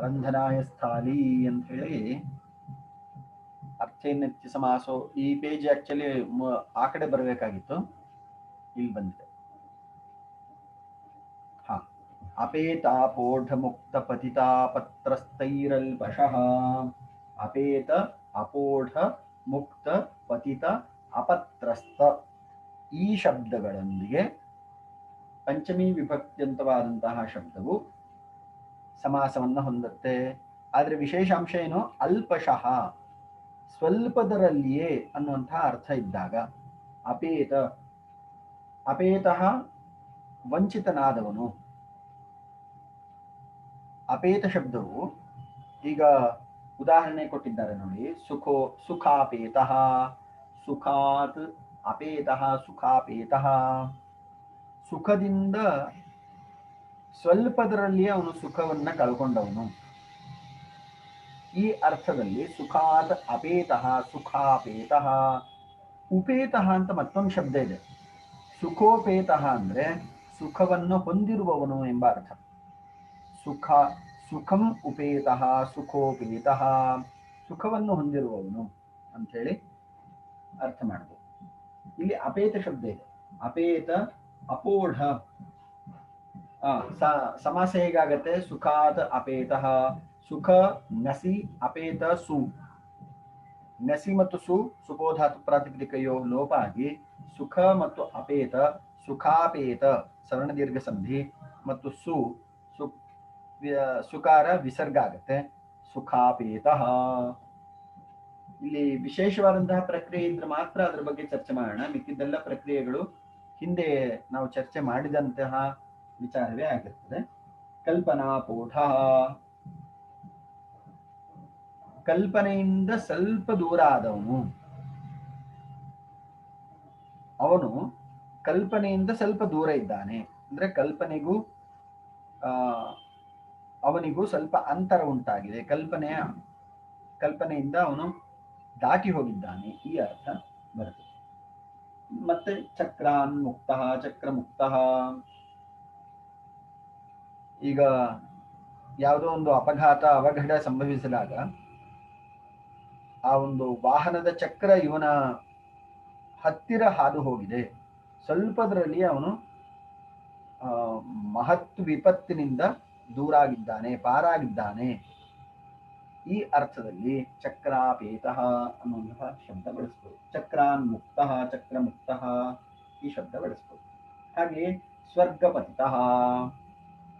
ರಂಧನಾಯ ಸ್ಥಾಲಿ ಅಂತ ಹೇಳಿ ಅರ್ಥೇನ್ಯತ್ಯ ಸಮಾಸೋ. ಈ ಪೇಜ್ ಆಕ್ಚುಲಿ ಆ ಕಡೆ ಬರಬೇಕಾಗಿತ್ತು, ಇಲ್ಲಿ ಬಂದಿದೆ. ಅಪೇತಾಪೋಢ ಮುಕ್ತ ಪತಿತಾಪತ್ರಸ್ತೈರಲ್ಪಶಃ. ಅಪೇತ, ಅಪೋಢ, ಮುಕ್ತ, ಪತಿತ, ಅಪತ್ರಸ್ತ ಈ ಶಬ್ದಗಳೊಂದಿಗೆ ಪಂಚಮಿ ವಿಭಕ್ತ್ಯಂತವಾದಂತಹ ಶಬ್ದವು ಸಮಾಸವನ್ನು ಹೊಂದುತ್ತೆ. ಆದ್ರೆ ವಿಶೇಷಾಂಶ ಏನು? ಅಲ್ಪಶಃ, ಸ್ವಲ್ಪದರಲ್ಲಿಯೇ ಅನ್ನುವಂತಹ ಅರ್ಥ ಇದ್ದಾಗ. ಅಪೇತ ಅಪೇತಃ ವಂಚಿತನಾದವನು. ಅಪೇತ ಶಬ್ದವು ಈಗ ಉದಾಹರಣೆ ಕೊಟ್ಟಿದ್ದಾರೆ ನೋಡಿ. ಸುಖಾಪೇತಃ, ಸುಖಾತ್ ಅಪೇತಃ, ಸುಖಾಪೇತಃ. ಸುಖದಿಂದ ಸ್ವಲ್ಪದರಲ್ಲಿ ಅವನು ಸುಖವನ್ನ ಕಳ್ಕೊಂಡವನು. ಈ ಅರ್ಥದಲ್ಲಿ ಸುಖಾತ್ ಅಪೇತಃ, ಸುಖಾಪೇತಃ. ಉಪೇತಃ ಅಂತ ಮತ್ತೊಂದು ಶಬ್ದ ಇದೆ. ಸುಖೋಪೇತಃ ಅಂದ್ರೆ ಸುಖವನ್ನು ಹೊಂದಿರುವವನು ಎಂಬ ಅರ್ಥ. ಸುಖಂ ಉಪೇತಃ, ಸುಖೋಪೇತಃ, ಸುಖವನ್ನು ಹೊಂದಿರುವವನು ಅಂತ ಹೇಳಿ ಅರ್ಥ ಮಾಡಬಹುದು. ಇಲ್ಲಿ ಅಪೇತ ಶಬ್ದ ಇದೆ. ಅಪೇತ, ಅಪೋಢ. ಸಮಾಸ ಹೇಗಾಗತ್ತೆ? ಸುಖಾತ್ ಅಪೇತಃ, ಸುಖ ನಸಿ, ಅಪೇತ ಸು. ನಸಿ ಮತ್ತು ಸು ಸುಪೋಧಾತು ಪ್ರಾತಿಪದಿಕೆಯೋ ಲೋಪ ಆಗಿ ಸುಖ ಮತ್ತು ಅಪೇತ, ಸುಖಾಪೇತ ಸವರ್ಣ ದೀರ್ಘ ಸಂಧಿ ಮತ್ತು ಸುಕಾರ ವಿಸರ್ಗ ಆಗತ್ತೆ. ಸುಖಾಪೇತಃ. ಇಲ್ಲಿ ವಿಶೇಷವಾದಂತಹ ಪ್ರಕ್ರಿಯೆ ಇದ್ರೆ ಮಾತ್ರ ಅದ್ರ ಬಗ್ಗೆ ಚರ್ಚೆ ಮಾಡೋಣ. ಮಿಕ್ಕಿದ್ದೆಲ್ಲ ಪ್ರಕ್ರಿಯೆಗಳು ಹಿಂದೆ ನಾವು ಚರ್ಚೆ ಮಾಡಿದಂತಹ ವಿಚಾರವೇ ಆಗಿರ್ತದೆ. ಕಲ್ಪನಾಪೋಢ, ಕಲ್ಪನೆಯಿಂದ ಸ್ವಲ್ಪ ದೂರ ಆದವನು. ಅವನು ಕಲ್ಪನೆಯಿಂದ ಸ್ವಲ್ಪ ದೂರ ಇದ್ದಾನೆ. ಅಂದ್ರೆ ಕಲ್ಪನೆಗೂ ಅವನಿಗೂ ಸ್ವಲ್ಪ ಅಂತರ ಉಂಟಾಗಿದೆ. ಕಲ್ಪನೆಯಿಂದ ಅವನು ದಾಟಿ ಹೋಗಿದ್ದಾನೆ, ಈ ಅರ್ಥ ಬರುತ್ತೆ. ಮತ್ತೆ ಚಕ್ರಾನ್ ಮುಕ್ತ, ಚಕ್ರ ಮುಕ್ತ. ಈಗ ಯಾವುದೋ ಒಂದು ಅವಘಡ ಸಂಭವಿಸಿದಾಗ ಆ ಒಂದು ವಾಹನದ ಚಕ್ರ ಇವನ ಹತ್ತಿರ ಹಾದು ಹೋಗಿದೆ. ಸ್ವಲ್ಪದರಲ್ಲಿ ಅವನು ಮಹತ್ ವಿಪತ್ತಿನಿಂದ ದೂರಾಗಿದ್ದಾನೆ, ಪಾರಾಗಿದ್ದಾನೆ. ಈ ಅರ್ಥದಲ್ಲಿ ಚಕ್ರಾಪೇತಃ ಅನ್ನುವಂತಹ ಶಬ್ದ ಬಳಸ್ಬೋದು. ಚಕ್ರಾನ್ ಮುಕ್ತ, ಚಕ್ರ ಮುಕ್ತ ಈ ಶಬ್ದ ಬಳಸ್ಬೋದು. ಹಾಗೆಯೇ ಸ್ವರ್ಗಪತಿತಃ.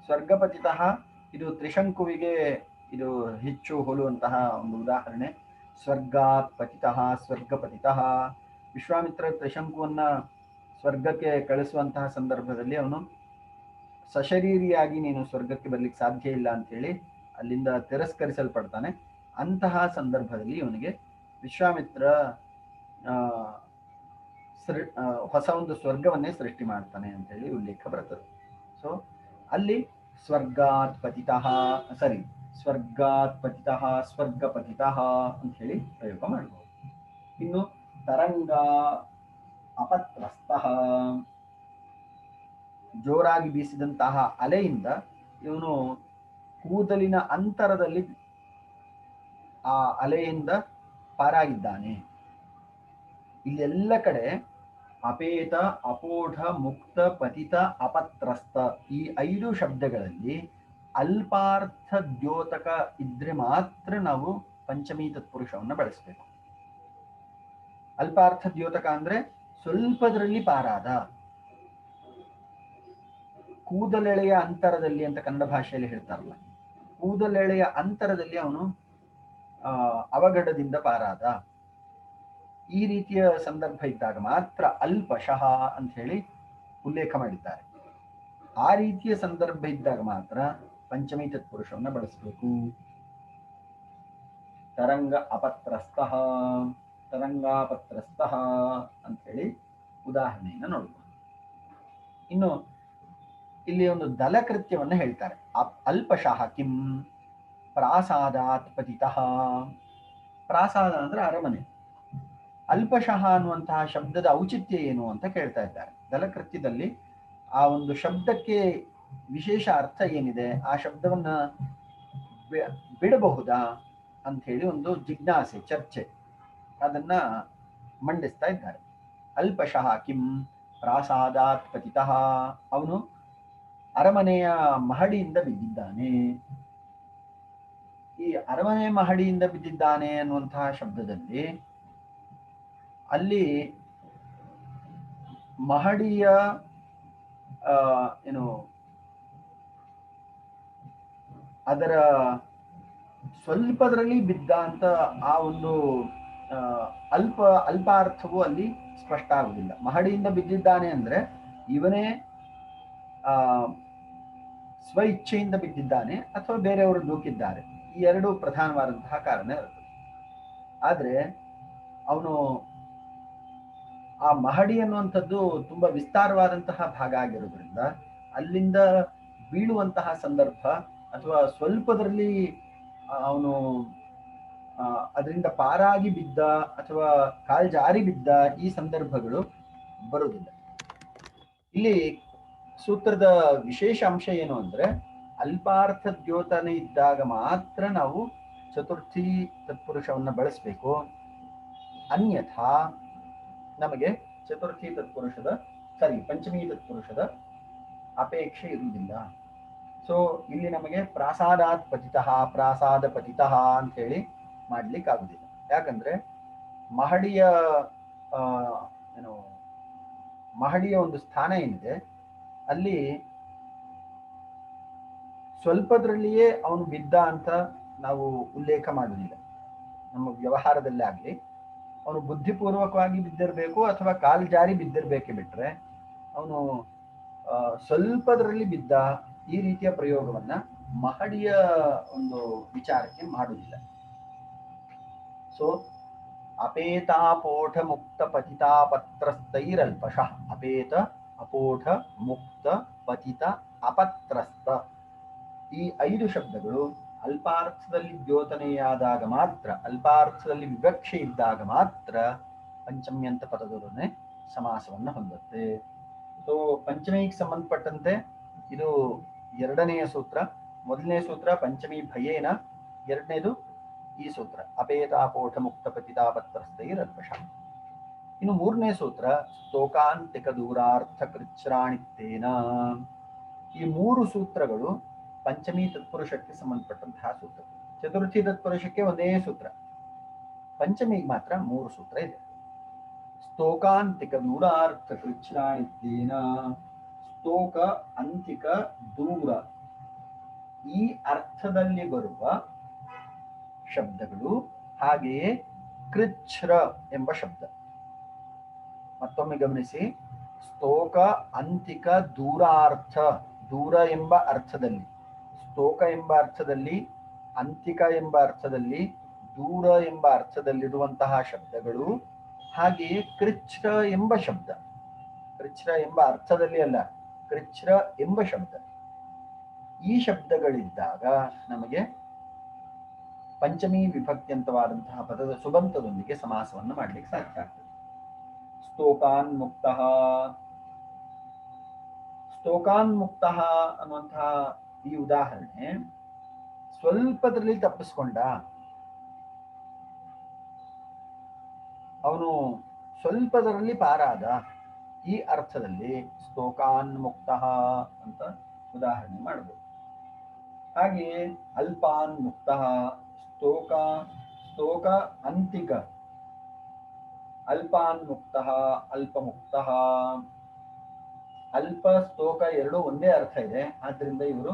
ಸ್ವರ್ಗಪತಿತಃ ಇದು ತ್ರಿಶಂಕುವಿಗೆ ಇದು ಹೆಚ್ಚು ಹೋಲುವಂತಹ ಒಂದು ಉದಾಹರಣೆ. ಸ್ವರ್ಗಾತ್ ಪತಿತಃ, ಸ್ವರ್ಗಪತಿತಃ. ವಿಶ್ವಾಮಿತ್ರ ತ್ರಿಶಂಕುವನ್ನ ಸ್ವರ್ಗಕ್ಕೆ ಕಳಿಸುವಂತಹ ಸಂದರ್ಭದಲ್ಲಿ ಅವನು ಸಶರೀರಿಯಾಗಿ ನೀನು ಸ್ವರ್ಗಕ್ಕೆ ಬರ್ಲಿಕ್ಕೆ ಸಾಧ್ಯ ಇಲ್ಲ ಅಂತೇಳಿ ಅಲ್ಲಿಂದ ತಿರಸ್ಕರಿಸಲ್ಪಡ್ತಾನೆ. ಅಂತಹ ಸಂದರ್ಭದಲ್ಲಿ ಇವನಿಗೆ ವಿಶ್ವಾಮಿತ್ರ ಹೊಸ ಒಂದು ಸ್ವರ್ಗವನ್ನೇ ಸೃಷ್ಟಿ ಮಾಡ್ತಾನೆ ಅಂತೇಳಿ ಉಲ್ಲೇಖ ಬರ್ತದೆ. ಸೊ ಅಲ್ಲಿ ಸ್ವರ್ಗಾತ್ ಪತಿತಃ ಸ್ವರ್ಗಪತಿತಃ ಅಂತ ಹೇಳಿ ಪ್ರಯೋಗ ಮಾಡಬಹುದು. ಇನ್ನು ತರಂಗ ಅಪತ್ರಸ್ತಃ, ಜೋರಾಗಿ ಬೀಸಿದಂತಹ ಅಲೆಯಿಂದ ಇವನು ಕೂದಲಿನ ಅಂತರದಲ್ಲಿ ಆ ಅಲೆಯಿಂದ ಪಾರಾಗಿದ್ದಾನೆ. ಇಲ್ಲೆಲ್ಲ ಕಡೆ ಅಪೇತ, ಅಪೋಢ, ಮುಕ್ತ, ಪತಿತ, ಅಪತ್ರಸ್ತ ಈ 5 ಶಬ್ದಗಳಲ್ಲಿ ಅಲ್ಪಾರ್ಥ ದ್ಯೋತಕ ಇದ್ರೆ ಮಾತ್ರ ನಾವು ಪಂಚಮಿ ತತ್ಪುರುಷವನ್ನು ಬಳಸಬೇಕು. ಅಲ್ಪಾರ್ಥ ದ್ಯೋತಕ ಅಂದ್ರೆ ಸ್ವಲ್ಪದರಲ್ಲಿ ಪಾರಾದ, ಕೂದಲೆಳೆಯ ಅಂತರದಲ್ಲಿ ಅಂತ ಕನ್ನಡ ಭಾಷೆಯಲ್ಲಿ ಹೇಳ್ತಾರಲ್ಲ, ಕೂದಲೆಳೆಯ ಅಂತರದಲ್ಲಿ ಅವನು ಅವಘಡದಿಂದ ಪಾರಾದ. ಈ ರೀತಿಯ ಸಂದರ್ಭ ಇದ್ದಾಗ ಮಾತ್ರ ಅಲ್ಪಶಃ ಅಂತ ಹೇಳಿ ಉಲ್ಲೇಖ ಮಾಡಿದ್ದಾರೆ. ಆ ರೀತಿಯ ಸಂದರ್ಭ ಇದ್ದಾಗ ಮಾತ್ರ ಪಂಚಮಿ ತತ್ಪುರುಷವನ್ನು ಬಳಸಬೇಕು. ತರಂಗಾಪತ್ರಸ್ತಃ ಅಂತ ಹೇಳಿ ಉದಾಹರಣೆಯನ್ನು ನೋಡಬಹುದು. ಇನ್ನು ಇಲ್ಲಿ ಒಂದು ದಲಕೃತ್ಯವನ್ನು ಹೇಳ್ತಾರೆ. ಅಲ್ಪಶಃ ಕಿಂ ಪ್ರಾಸಾದಾತ್ ಪತಿತಃ. ಪ್ರಾಸಾದ ಅಂದ್ರೆ ಅರಮನೆ. ಅಲ್ಪಶಃ ಅನ್ನುವಂತಹ ಶಬ್ದದ ಔಚಿತ್ಯ ಏನು ಅಂತ ಕೇಳ್ತಾ ಇದ್ದಾರೆ. ದಲಕೃತ್ಯದಲ್ಲಿ ಆ ಒಂದು ಶಬ್ದಕ್ಕೆ ವಿಶೇಷ ಅರ್ಥ ಏನಿದೆ, ಆ ಶಬ್ದವನ್ನ ಬಿಡಬಹುದಾ ಅಂತ ಹೇಳಿ ಒಂದು ಜಿಜ್ಞಾಸೆ, ಚರ್ಚೆ, ಅದನ್ನ ಮಂಡಿಸ್ತಾ ಇದ್ದಾರೆ. ಅಲ್ಪಶಃ ಕಿಂ ಪ್ರಾಸಾದಾತ್ ಪತಿತಃ. ಅವನು ಅರಮನೆಯ ಮಹಡಿಯಿಂದ ಬಿದ್ದಿದ್ದಾನೆ. ಈ ಅರಮನೆ ಮಹಡಿಯಿಂದ ಬಿದ್ದಿದ್ದಾನೆ ಅನ್ನುವಂತಹ ಶಬ್ದದಲ್ಲಿ ಅಲ್ಲಿ ಮಹಡಿಯ ಅದರ ಸ್ವಲ್ಪದರಲ್ಲಿ ಬಿದ್ದ ಅಂತ ಆ ಒಂದು ಅಲ್ಪಾರ್ಥವು ಅಲ್ಲಿ ಸ್ಪಷ್ಟ ಆಗುವುದಿಲ್ಲ. ಮಹಡಿಯಿಂದ ಬಿದ್ದಿದ್ದಾನೆ ಅಂದ್ರೆ ಇವನೇ ಸ್ವ ಇಚ್ಛೆಯಿಂದ ಬಿದ್ದಿದ್ದಾನೆ ಅಥವಾ ಬೇರೆಯವರು ದೂಕಿದ್ದಾರೆ, ಈ ಎರಡು ಪ್ರಧಾನವಾದಂತಹ ಕಾರಣ ಇರುತ್ತೆ. ಆದ್ರೆ ಅವನು ಆ ಮಹಡಿ ಅನ್ನುವಂಥದ್ದು ತುಂಬಾ ವಿಸ್ತಾರವಾದಂತಹ ಭಾಗ ಆಗಿರೋದ್ರಿಂದ ಅಲ್ಲಿಂದ ಬೀಳುವಂತಹ ಸಂದರ್ಭ ಅಥವಾ ಸ್ವಲ್ಪದರಲ್ಲಿ ಅವನು ಅದರಿಂದ ಪಾರಾಗಿ ಬಿದ್ದ ಅಥವಾ ಕಾಲ್ ಜಾರಿ ಬಿದ್ದ ಈ ಸಂದರ್ಭಗಳು ಬರುವುದಿಲ್ಲ. ಇಲ್ಲಿ ಸೂತ್ರದ ವಿಶೇಷ ಅಂಶ ಏನು ಅಂದ್ರೆ ಅಲ್ಪಾರ್ಥ ದ್ಯೋತನೆ ಇದ್ದಾಗ ಮಾತ್ರ ನಾವು ಚತುರ್ಥಿ ತತ್ಪುರುಷವನ್ನ ಬಳಸಬೇಕು, ಅನ್ಯಥಾ ನಮಗೆ ಚತುರ್ಥಿ ತತ್ಪುರುಷದ ಪಂಚಮಿ ತತ್ಪುರುಷದ ಅಪೇಕ್ಷೆ ಇರುವುದಿಲ್ಲ. ಸೊ ಇಲ್ಲಿ ನಮಗೆ ಪ್ರಾಸಾದಾತ್ ಪತಿತಃ ಪ್ರಾಸಾದ ಪತಿತಃ ಅಂತ ಹೇಳಿ ಮಾಡ್ಲಿಕ್ಕೆ ಆಗುದಿಲ್ಲ. ಯಾಕಂದ್ರೆ ಮಹಡಿಯ ಮಹಡಿಯ ಒಂದು ಸ್ಥಾನ ಏನಿದೆ ಅಲ್ಲಿ ಸ್ವಲ್ಪದ್ರಲ್ಲಿಯೇ ಅವನು ಬಿದ್ದ ಅಂತ ನಾವು ಉಲ್ಲೇಖ ಮಾಡುವುದಿಲ್ಲ. ನಮ್ಮ ವ್ಯವಹಾರದಲ್ಲೇ ಆಗ್ಲಿ ಅವನು ಬುದ್ಧಿಪೂರ್ವಕವಾಗಿ ಬಿದ್ದಿರಬೇಕು ಅಥವಾ ಕಾಲ್ ಜಾರಿ ಬಿದ್ದಿರ್ಬೇಕೆ ಬಿಟ್ರೆ ಅವನು ಸ್ವಲ್ಪದರಲ್ಲಿ ಬಿದ್ದ ಈ ರೀತಿಯ ಪ್ರಯೋಗವನ್ನ ಮಹಡಿಯ ಒಂದು ವಿಚಾರಕ್ಕೆ ಮಾಡುವುದಿಲ್ಲ. ಸೊ ಅಪೇತಾಪೋಠ ಮುಕ್ತ ಪತಿತಾ ಪತ್ರಸ್ಥೈರಲ್ಪಶಃ, ಅಪೇತ ಅಪೋಠ ಮುಕ್ತ ಪತಿತ ಅಪತ್ರಸ್ಥ ಈ 5 ಶಬ್ದಗಳು ಅಲ್ಪಾರ್ಥದಲ್ಲಿ ದ್ಯೋತನೆಯಾದಾಗ ಮಾತ್ರ, ಅಲ್ಪಾರ್ಥದಲ್ಲಿ ವಿವಕ್ಷೆ ಇದ್ದಾಗ ಮಾತ್ರ ಪಂಚಮ್ಯಂತ ಪದದೊಡನೆ ಸಮಾಸವನ್ನ ಹೊಂದುತ್ತೆ. ಸೊ ಪಂಚಮಿಗೆ ಸಂಬಂಧಪಟ್ಟಂತೆ ಇದು 2ನೆಯ ಸೂತ್ರ. 1ನೇ ಸೂತ್ರ ಪಂಚಮಿ ಭಯೇನ, 2ನೇದು ಈ ಸೂತ್ರ ಅಪೇತಾಪೋಠ ಮುಕ್ತ ಪತಿತಾಪತ್ರಸ್ಥೈರಲ್ಪಶ. ಇನ್ನು 3ನೇ ಸೂತ್ರ ಸ್ತೋಕಾಂತಿಕ ದೂರಾರ್ಥ ಕೃಚ್ರಾಣಿತ್ತೇನ. ಈ 3 ಸೂತ್ರಗಳು ಪಂಚಮಿ ತತ್ಪುರುಷಕ್ಕೆ ಸಂಬಂಧಪಟ್ಟಂತಹ ಸೂತ್ರ. ಚತುರ್ಥಿ ತತ್ಪುರುಷಕ್ಕೆ ಒಂದೇ ಸೂತ್ರ, ಪಂಚಮಿಗೆ ಮಾತ್ರ 3 ಸೂತ್ರ ಇದೆ. ಸ್ತೋಕಾಂತಿಕ ದೂರಾರ್ಥ ಕೃಚ್ರಾಣಿತ್ತೇನ, ಸ್ತೋಕ ಅಂತಿಕ ದೂರ ಈ ಅರ್ಥದಲ್ಲಿ ಬರುವ ಶಬ್ದಗಳು, ಹಾಗೆಯೇ ಕೃಚ್ಛ್ರ ಎಂಬ ಶಬ್ದ. ಮತ್ತೊಮ್ಮೆ ಗಮನಿಸಿ, ಸ್ತೋಕ ಅಂತಿಕ ದೂರಾರ್ಥ, ದೂರ ಎಂಬ ಅರ್ಥದಲ್ಲಿ, ಸ್ತೋಕ ಎಂಬ ಅರ್ಥದಲ್ಲಿ, ಅಂತಿಕ ಎಂಬ ಅರ್ಥದಲ್ಲಿ, ದೂರ ಎಂಬ ಅರ್ಥದಲ್ಲಿರುವಂತಹ ಶಬ್ದಗಳು, ಹಾಗೆಯೇ ಕೃಚ್ಛ್ರ ಎಂಬ ಶಬ್ದ. ಕೃಚ್ಛ್ರ ಎಂಬ ಅರ್ಥದಲ್ಲಿ ಅಲ್ಲ, ಕೃಚ್ಛ್ರ ಎಂಬ ಶಬ್ದ. ಈ ಶಬ್ದಗಳಿದ್ದಾಗ ನಮಗೆ ಪಂಚಮಿ ವಿಭಕ್ತ್ಯಂತವಾದಂತಹ ಪದದ ಸುಬಂತದೊಂದಿಗೆ ಸಮಾಸವನ್ನು ಮಾಡಲಿಕ್ಕೆ ಸಾಧ್ಯ ಆಗ್ತದೆ. ಸ್ತೋಕಾನ್ಮುಕ್ತಃ, ಸ್ತೋಕಾನ್ಮುಕ್ತಃ ಅನ್ನುವಂತಹ ಈ ಉದಾಹರಣೆ ಸ್ವಲ್ಪದಲ್ಲಿ ತಪ್ಪಿಸ್ಕೊಂಡ, ಅವನು ಸ್ವಲ್ಪದರಲ್ಲಿ ಪಾರಾದ, ಈ ಅರ್ಥದಲ್ಲಿ ಸ್ತೋಕಾನ್ಮುಕ್ತಃ ಅಂತ ಉದಾಹರಣೆ ಮಾಡಬಹುದು. ಹಾಗೆಯೇ ಅಲ್ಪಾನ್ಮುಕ್ತಃ, ಸ್ತೋಕ ಅಂತಿಕ, ಅಲ್ಪಾನ್ಮುಕ್ತಃ ಅಲ್ಪಮುಕ್ತಃ. ಅಲ್ಪ ಸ್ತೋಕ ಎರಡೂ ಒಂದೇ ಅರ್ಥ ಇದೆ, ಆದ್ರಿಂದ ಇವರು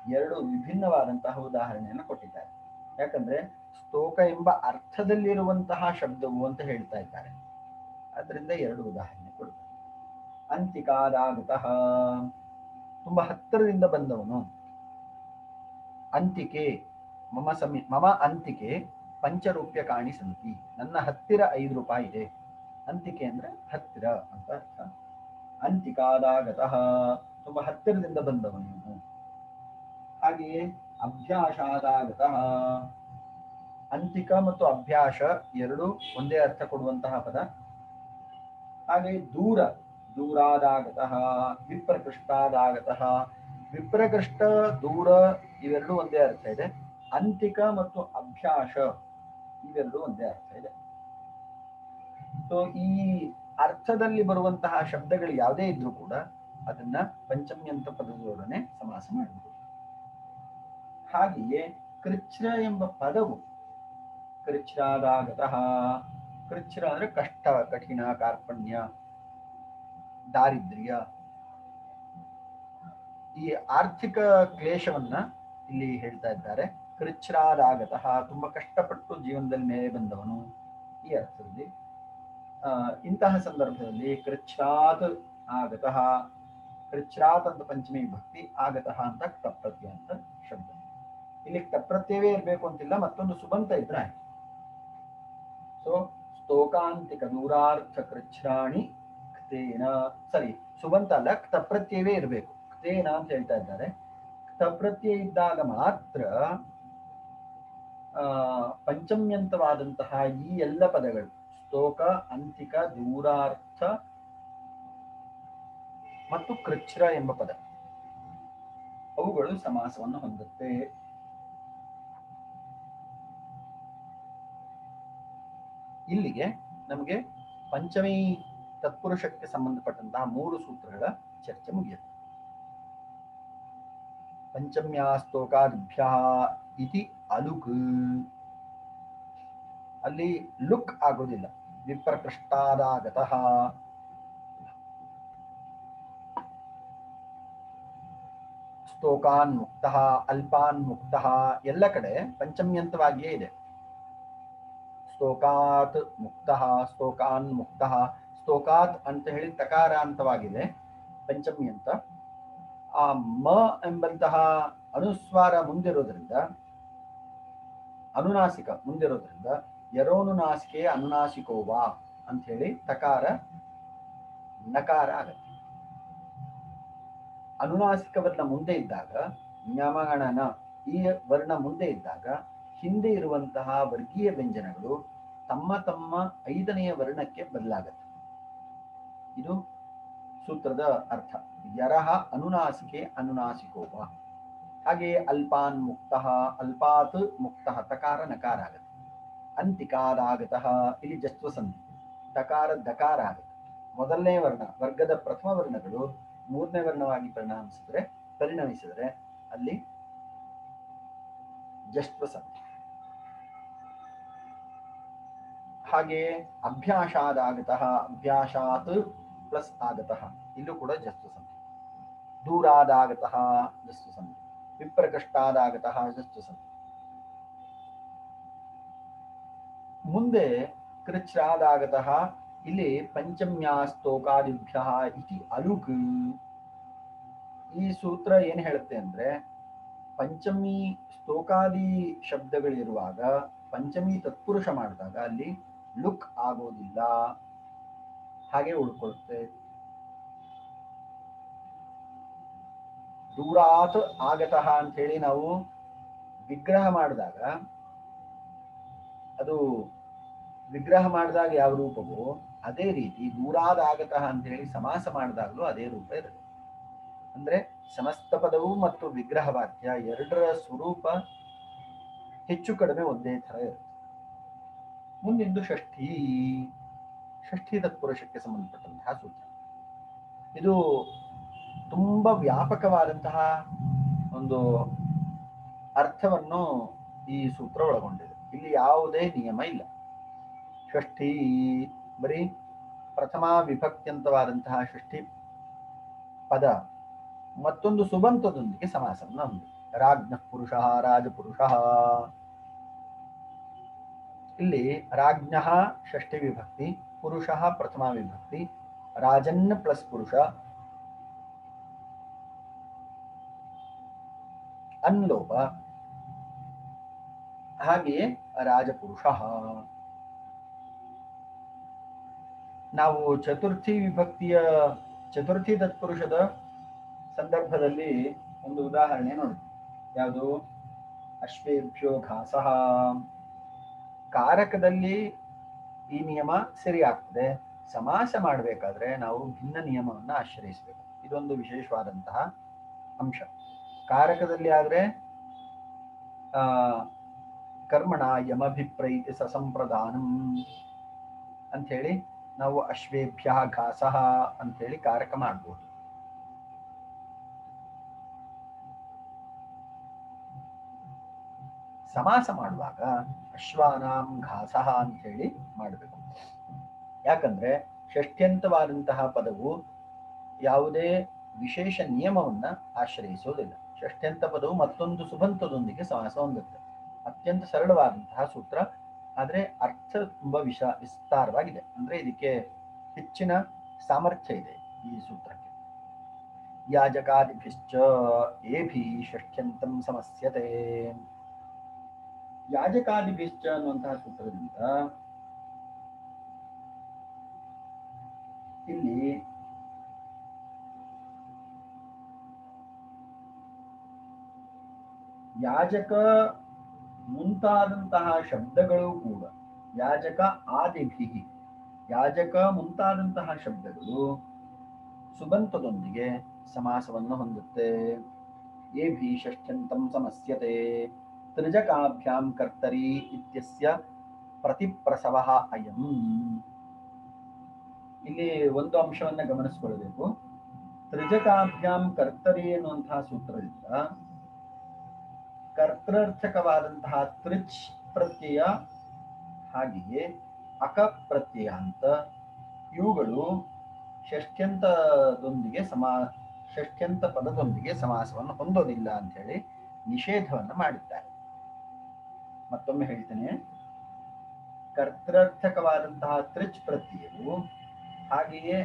2 ವಿಭಿನ್ನವಾದಂತಹ ಉದಾಹರಣೆಯನ್ನು ಕೊಟ್ಟಿದ್ದಾರೆ. ಯಾಕಂದ್ರೆ ಸ್ತೋಕ ಎಂಬ ಅರ್ಥದಲ್ಲಿರುವಂತಹ ಶಬ್ದವು ಅಂತ ಹೇಳ್ತಾ ಇದ್ದಾರೆ, ಆದ್ರಿಂದ 2 ಉದಾಹರಣೆ ಕೊಡ್ತಾರೆ. ಅಂತಿಕಾದಾಗತಃ, ತುಂಬಾ ಹತ್ತಿರದಿಂದ ಬಂದವನು. ಅಂತಿಕೆ ಮಮ ಅಂತಿಕೆ ಪಂಚರೂಪ್ಯಕಾಣಿ ಸಂತಿ, ನನ್ನ ಹತ್ತಿರ 5 ರೂಪಾಯಿ ಇದೆ. ಅಂತಿಕೆ ಅಂದ್ರೆ ಹತ್ತಿರ ಅಂತ ಅರ್ಥ. ಅಂತಿಕಾದಾಗತಃ, ತುಂಬಾ ಹತ್ತಿರದಿಂದ ಬಂದವನು. ಹಾಗೆಯೇ ಅಭ್ಯಾಸಾದಾಗತಃ, ಅಂತಿಕ ಮತ್ತು ಅಭ್ಯಾಸ 2 ಒಂದೇ ಅರ್ಥ ಕೊಡುವಂತಹ ಪದ. ಹಾಗೆಯೇ ದೂರ, ದೂರಾದಾಗತಃ, ವಿಪ್ರಕೃಷ್ಟಾದಾಗತಃ, ವಿಪ್ರಕೃಷ್ಟ ದೂರ ಇವೆರಡೂ ಒಂದೇ ಅರ್ಥ ಇದೆ. ಅಂತಿಕ ಮತ್ತು ಅಭ್ಯಾಸ ಇವೆರಡೂ ಒಂದೇ ಅರ್ಥ ಇದೆ. ಸೊ ಈ ಅರ್ಥದಲ್ಲಿ ಬರುವಂತಹ ಶಬ್ದಗಳು ಯಾವುದೇ ಇದ್ರೂ ಕೂಡ ಅದನ್ನ ಪಂಚಮ್ಯಂತ ಪದದೊಡನೆ ಸಮಾಸ ಮಾಡಬಹುದು. ಹಾಗೆಯೇ ಕೃಚ್ಛ್ರ ಎಂಬ ಪದವು ಕೃಚ್ಛ್ರಾದಾಗತಃ, ಕೃಚ್ಛ್ರ ಅಂದ್ರೆ ಕಷ್ಟ, ಕಠಿಣ, ಕಾರ್ಪಣ್ಯ, ದಾರಿದ್ರ್ಯ, ಈ ಆರ್ಥಿಕ ಕ್ಲೇಶವನ್ನ ಇಲ್ಲಿ ಹೇಳ್ತಾ ಇದ್ದಾರೆ. ಕೃಚ್ಛ್ರಾದಾಗತಃ, ತುಂಬಾ ಕಷ್ಟಪಟ್ಟು ಜೀವನದಲ್ಲಿ ಮೇಲೆ ಬಂದವನು ಈ ಅರ್ಥದಲ್ಲಿ. ಇಂತಹ ಸಂದರ್ಭದಲ್ಲಿ ಕೃಚ್ಛ್ರಾತ್ ಆಗತಃ, ಕೃಚ್ರಾತ್ ಅಂತ ಪಂಚಮಿ ವಿಭಕ್ತಿ, ಆಗತಃ ಅಂತ ಕ್ತಪ್ರತ್ಯಯ ಅಂತ ಶಬ್ದ. ಇಲ್ಲಿ ಕ್ತಪ್ರತ್ಯವೇ ಇರಬೇಕು ಅಂತಿಲ್ಲ, ಮತ್ತೊಂದು ಸುಬಂತ ಇದ್ರೆ ಆಯ್ತು. ಸೊ ಸ್ತೋಕಾಂತಿಕ ದೂರಾರ್ಥ ಕೃಚ್ರಾಣಿ ಕ್ತೇನ, ಸರಿ ಸುಬಂತ ಅಲ್ಲ, ಕ್ತಪ್ರತ್ಯವೇ ಇರಬೇಕು. ಕ್ತೇನ ಅಂತ ಹೇಳ್ತಾ ಇದ್ದಾರೆ. ಕ್ತಪ್ರತ್ಯಯ ಇದ್ದಾಗ ಮಾತ್ರ ಪಂಚಮ್ಯಂತವಾದಂತಹ ಈ ಎಲ್ಲ ಪದಗಳು ಸ್ತೋಕ, ಅಂತಿಕ, ದೂರಾರ್ಥ ಮತ್ತು ಕೃಚ್ರ ಎಂಬ ಪದ ಅವುಗಳು ಸಮಾಸವನ್ನು ಹೊಂದುತ್ತೆ. ಇಲ್ಲಿಗೆ ನಮಗೆ ಪಂಚಮಿ ತತ್ಪುರುಷಕ್ಕೆ ಸಂಬಂಧಪಟ್ಟಂತಹ 3 ಸೂತ್ರಗಳ ಚರ್ಚೆ ಮುಗಿಯುತ್ತೆ. ಪಂಚಮ್ಯಾಸ್ತೋಕಾದಿಭ್ಯ ಇತಿ ಅಲುಕ್, ಅಲ್ಲಿ ಲುಕ್ ಆಗೋದಿಲ್ಲ. ವಿಪ್ರಕೃಷ್ಟಾದಾಗತಃ, ಸ್ತೋಕಾನ್ ಮುಕ್ತಃ, ಅಲ್ಪಾನ್ ಮುಕ್ತಃ, ಎಲ್ಲ ಕಡೆ ಪಂಚಮ್ಯಂತವಾಗಿಯೇ ಇದೆ. ಸ್ತೋಕಾತ್ ಮುಕ್ತಃ, ಸ್ತೋಕಾನ್ ಮುಕ್ತಃ, ಸ್ತೋಕಾತ್ ಅಂತ ಹೇಳಿ ತಕಾರಾಂತವಾಗಿದೆ ಪಂಚಮ್ಯಂತ. ಆ ಮ ಎಂಬಂತಹ ಅನುಸ್ವಾರ ಮುಂದಿರೋದ್ರಿಂದ, ಅನುನಾಸಿಕ ಮುಂದಿರೋದ್ರಿಂದ ಯರೋನುನಾಸಿಕೆ ಅನುನಾಸಿಕೋವಾ ಅಂತ ಹೇಳಿ ತಕಾರ ನಕಾರ ಆಗತ್ತೆ. ಅನುನಾಸಿಕ ವರ್ಣ ಮುಂದೆ ಇದ್ದಾಗ, ಜ್ಞಮಗಣನ ಈ ವರ್ಣ ಮುಂದೆ ಇದ್ದಾಗ ಹಿಂದೆ ಇರುವಂತಹ ವರ್ಗೀಯ ವ್ಯಂಜನಗಳು ತಮ್ಮ ತಮ್ಮ 5ನೆಯ ವರ್ಣಕ್ಕೆ ಬದಲಾಗತ್ತೆ. ಇದು ಸೂತ್ರದ ಅರ್ಥ. ಯರಹ ಅನುನಾಸಿಕೆ ಅನುನಾಸಿಕೋವ. ಹಾಗೆಯೇ ಅಲ್ಪಾನ್ ಮುಕ್ತಃ, ಅಲ್ಪಾತ್ ಮುಕ್ತಃ, ತಕಾರ ನಕಾರ ಆಗತ್ತೆ. ಅಂತಿಕಾದಾಗತಃ, ಇಲ್ಲಿ ಜಸ್ತ್ವ ಸಂಧಿ, ತಕಾರ ದಕಾರ ಆಗುತ್ತೆ. ಮೊದಲನೇ ವರ್ಣ, ವರ್ಗದ ಪ್ರಥಮ ವರ್ಣಗಳು 3ನೇ ವರ್ಣವಾಗಿ ಪರಿಣಮಿಸಿದ್ರೆ ಅಲ್ಲಿ ಜಸ್ತ್ವ ಸಂಧಿ. ಹಾಗೆಯೇ ಅಭ್ಯಾಸಾದಾಗತಃ, ಅಭ್ಯಾಸಾತ್ ಪ್ಲಸ್ ಆಗತಃ, ಇಲ್ಲೂ ಕೂಡ ಜಸ್ತ್ವ ಸಂಧಿ. ದೂರಾದಾಗತಃ ಜಸ್ತ್ವ ಸಂಧಿ, ವಿಪ್ರಕೃಷ್ಟಾದಾಗತಃ ಜಸ್ತ್ವ ಸಂಧಿ. ಮುಂದೆ ಕೃಚ್ರಾದಾಗತಃ, ಇಲ್ಲಿ ಪಂಚಮ್ಯಾಸ್ತೋಕಾದಿಭ್ಯ ಇತಿ ಅಲುಕ್. ಈ ಸೂತ್ರ ಏನ್ ಹೇಳುತ್ತೆ ಅಂದ್ರೆ, ಪಂಚಮಿ ಸ್ತೋಕಾದಿ ಶಬ್ದಗಳಿರುವಾಗ ಪಂಚಮಿ ತತ್ಪುರುಷ ಮಾಡಿದಾಗ ಅಲ್ಲಿ ಲುಕ್ ಆಗೋದಿಲ್ಲ, ಹಾಗೆ ಉಳ್ಕೊಳ್ಳುತ್ತೆ. ದೂರಾತ್ ಆಗತಃ ಅಂತ ಹೇಳಿ ನಾವು ವಿಗ್ರಹ ಮಾಡಿದಾಗ, ಅದು ವಿಗ್ರಹ ಮಾಡಿದಾಗ ಯಾವ ರೂಪವೋ ಅದೇ ರೀತಿ ದೂರಾದ ಆಗತಃ ಅಂತ ಹೇಳಿ ಸಮಾಸ ಮಾಡಿದಾಗಲೂ ಅದೇ ರೂಪ ಇರುತ್ತೆ. ಅಂದ್ರೆ ಸಮಸ್ತ ಪದವು ಮತ್ತು ವಿಗ್ರಹ ವಾಕ್ಯ ಎರಡರ ಸ್ವರೂಪ ಹೆಚ್ಚು ಕಡಿಮೆ ಒಂದೇ ಥರ ಇರುತ್ತೆ. ಮುಂದಿಂದು ಷಷ್ಠಿ. ಷಷ್ಠಿ ತತ್ಪುರುಷಕ್ಕೆ ಸಂಬಂಧಪಟ್ಟಂತಹ ಸೂತ್ರ. ಇದು ತುಂಬಾ ವ್ಯಾಪಕವಾದಂತಹ ಒಂದು ಅರ್ಥವನ್ನು ಈ ಸೂತ್ರ ಒಳಗೊಂಡಿದೆ. ಇಲ್ಲಿ ಯಾವುದೇ ನಿಯಮ ಇಲ್ಲ. ಷಷ್ಠಿ ಬರೀ ಪ್ರಥಮ ವಿಭಕ್ತ್ಯಂತವಾದಂತಹ ಷಷ್ಠಿ ಪದ ಮತ್ತೊಂದು ಸುಬಂತದೊಂದಿಗೆ ಸಮಾಸವನ್ನು ಹೊಂದಿದೆ. ರಾಜ್ಞ ಪುರುಷ, ರಾಜಪುರುಷ. ಇಲ್ಲಿ ರಾಜ್ಞ ಷಷ್ಠಿ ವಿಭಕ್ತಿ, ಪುರುಷ ಪ್ರಥಮ ವಿಭಕ್ತಿ, ರಾಜನ್ ಪ್ಲಸ್ ಪುರುಷ, ಅನ್ಲೋಪ, ಹಾಗೆಯೇ ರಾಜಪುರುಷ. ನಾವು ಚತುರ್ಥಿ ವಿಭಕ್ತಿಯ ಚತುರ್ಥಿ ತತ್ಪುರುಷದ ಸಂದರ್ಭದಲ್ಲಿ ಒಂದು ಉದಾಹರಣೆ ನೋಡಿ. ಯಾವುದು? ಅಶ್ವೇಭ್ಯೋ ಘಾಸಃ. ಕಾರಕದಲ್ಲಿ ಈ ನಿಯಮ ಸರಿ ಆಗ್ತದೆ. ಸಮಾಸ ಮಾಡಬೇಕಾದ್ರೆ ನಾವು ಭಿನ್ನ ನಿಯಮವನ್ನು ಆಶ್ರಯಿಸಬೇಕು. ಇದೊಂದು ವಿಶೇಷವಾದಂತಹ ಅಂಶ. ಕಾರಕದಲ್ಲಿ ಆದ್ರೆ ಕರ್ಮಣ ಯಮಭಿಪ್ರೈತಿ ಸಸಂಪ್ರದಾನಂ ಅಂಥೇಳಿ ನಾವು ಅಶ್ವೇಭ್ಯ ಘಾಸಃ ಅಂತೇಳಿ ಕಾರಕ ಮಾಡ್ಬೋದು. ಸಮಾಸ ಮಾಡುವಾಗ ಅಶ್ವಾನಾಂ ಘಾಸಃ ಅಂತ ಹೇಳಿ ಮಾಡಬೇಕು. ಯಾಕಂದ್ರೆ ಷಷ್ಠ್ಯಂತವಾದಂತಹ ಪದವು ಯಾವುದೇ ವಿಶೇಷ ನಿಯಮವನ್ನ ಆಶ್ರಯಿಸೋದಿಲ್ಲ. ಷಷ್ಠ್ಯಂತ ಪದವು ಮತ್ತೊಂದು ಸುಬಂತದೊಂದಿಗೆ ಸಮಾಸ ಹೊಂದುತ್ತೆ. ಅತ್ಯಂತ ಸರಳವಾದಂತಹ ಸೂತ್ರ, ಆದ್ರೆ ಅರ್ಥ ತುಂಬಾ ವಿಸ್ತಾರವಾಗಿದೆ. ಅಂದ್ರೆ ಇದಕ್ಕೆ ಹೆಚ್ಚಿನ ಸಾಮರ್ಥ್ಯ ಇದೆ ಈ ಸೂತ್ರಕ್ಕೆ. ಯಾಜಕಾದಿಭಿಶ್ಚ ಏಭಿ ಷಷ್ಠ್ಯಂತಂ ಸಮಸ್ಯತೆ. ಯಾಜಕಾದಿಭಿಶ್ಚ ಅನ್ನುವಂತಹ ಸೂತ್ರದಿಂದ ಇಲ್ಲಿ ಯಾಜಕ ಮುಂತಾದಂತಹ ಶಬ್ದಗಳು ಕೂಡ ಯಾಜಕ ಆದಿಭಿ ಯಾಜಕ ಮುಂತಾದಂತಹ ಶಬ್ದಗಳು ಸುಬಂತದೊಂದಿಗೆ ಸಮಾಸವನ್ನು ಹೊಂದುತ್ತೆ. ಏಭಿ ಷಷ್ಠ್ಯಂತಂ ಸಮಸ್ಯತೆ ತ್ರಿಜಕಾಭ್ಯಾಂ ಕರ್ತರಿ ಇತ್ಯಸ್ಯ ಪ್ರತಿಪ್ರಸವಃ ಅಯಂ. ಇಲ್ಲಿ ಒಂದು ಅಂಶವನ್ನ ಗಮನಿಸಿಕೊಳ್ಳಬೇಕು. ತ್ರಿಜಕಾಭ್ಯಾಂ ಕರ್ತರಿ ಎನ್ನುವಂತಹ ಸೂತ್ರದಿಂದ ಕರ್ತೃರ್ಥಕವಾದಂತಹ ತ್ರಿಚ್ ಪ್ರತ್ಯಯ ಹಾಗೆಯೇ ಅಕ ಪ್ರತ್ಯಯ ಅಂತ ಇವುಗಳು ಷಷ್ಠ್ಯಂತದೊಂದಿಗೆ ಷಷ್ಠ್ಯಂತ ಪದದೊಂದಿಗೆ ಸಮಾಸವನ್ನು ಹೊಂದೋದಿಲ್ಲ ಅಂತ ಹೇಳಿ ನಿಷೇಧವನ್ನು ಮಾಡಿದ್ದಾರೆ. ಮತ್ತೊಮ್ಮೆ ಹೇಳ್ತೇನೆ, ಕರ್ತೃರ್ಥಕವಾದಂತಹ ತ್ರಿಚ್ ಪ್ರತ್ಯಯವು ಹಾಗೆಯೇ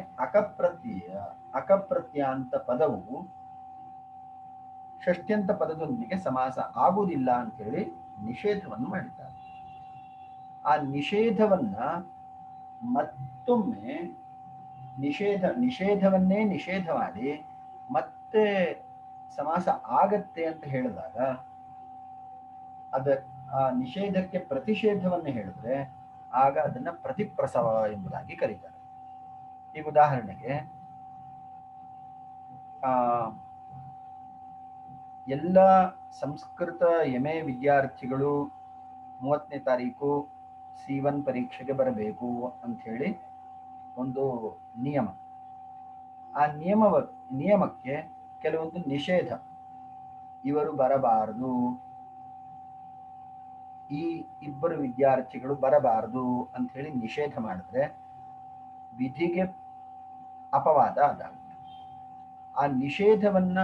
ಅಕಪ್ರತ್ಯಾಂತ ಪದವು ಷಷ್ಠ್ಯಂತ ಪದದೊಂದಿಗೆ ಸಮಾಸ ಆಗುವುದಿಲ್ಲ ಅಂತ ಹೇಳಿ ನಿಷೇಧವನ್ನು ಮಾಡಿದ್ದಾರೆ. ಆ ನಿಷೇಧವನ್ನ ಮತ್ತೊಮ್ಮೆ ನಿಷೇಧವನ್ನೇ ನಿಷೇಧ ಮಾಡಿ ಮತ್ತೆ ಸಮಾಸ ಆಗತ್ತೆ ಅಂತ ಹೇಳಿದಾಗ ಆ ನಿಷೇಧಕ್ಕೆ ಪ್ರತಿಷೇಧವನ್ನು ಹೇಳಿದ್ರೆ ಆಗ ಅದನ್ನ ಪ್ರತಿಪ್ರಸವ ಎಂಬುದಾಗಿ ಕರೀತಾರೆ. ಈಗ ಉದಾಹರಣೆಗೆ ಎಲ್ಲ ಸಂಸ್ಕೃತ ಎಮೆ ವಿದ್ಯಾರ್ಥಿಗಳು 30ನೇ ತಾರೀಕು C1 ಪರೀಕ್ಷೆಗೆ ಬರಬೇಕು ಅಂತ ಹೇಳಿ ಒಂದು ನಿಯಮ. ಆ ನಿಯಮಕ್ಕೆ ಕೆಲವೊಂದು ನಿಷೇಧ, ಇವರು ಬರಬಾರದು, ಈ ಇಬ್ಬರು ವಿದ್ಯಾರ್ಥಿಗಳು ಬರಬಾರದು ಅಂತ ಹೇಳಿ ನಿಷೇಧ ಮಾಡಿದ್ರೆ ವಿಧಿಗೆ ಅಪವಾದ ಆಗುತ್ತೆ. ಆ ನಿಷೇಧವನ್ನ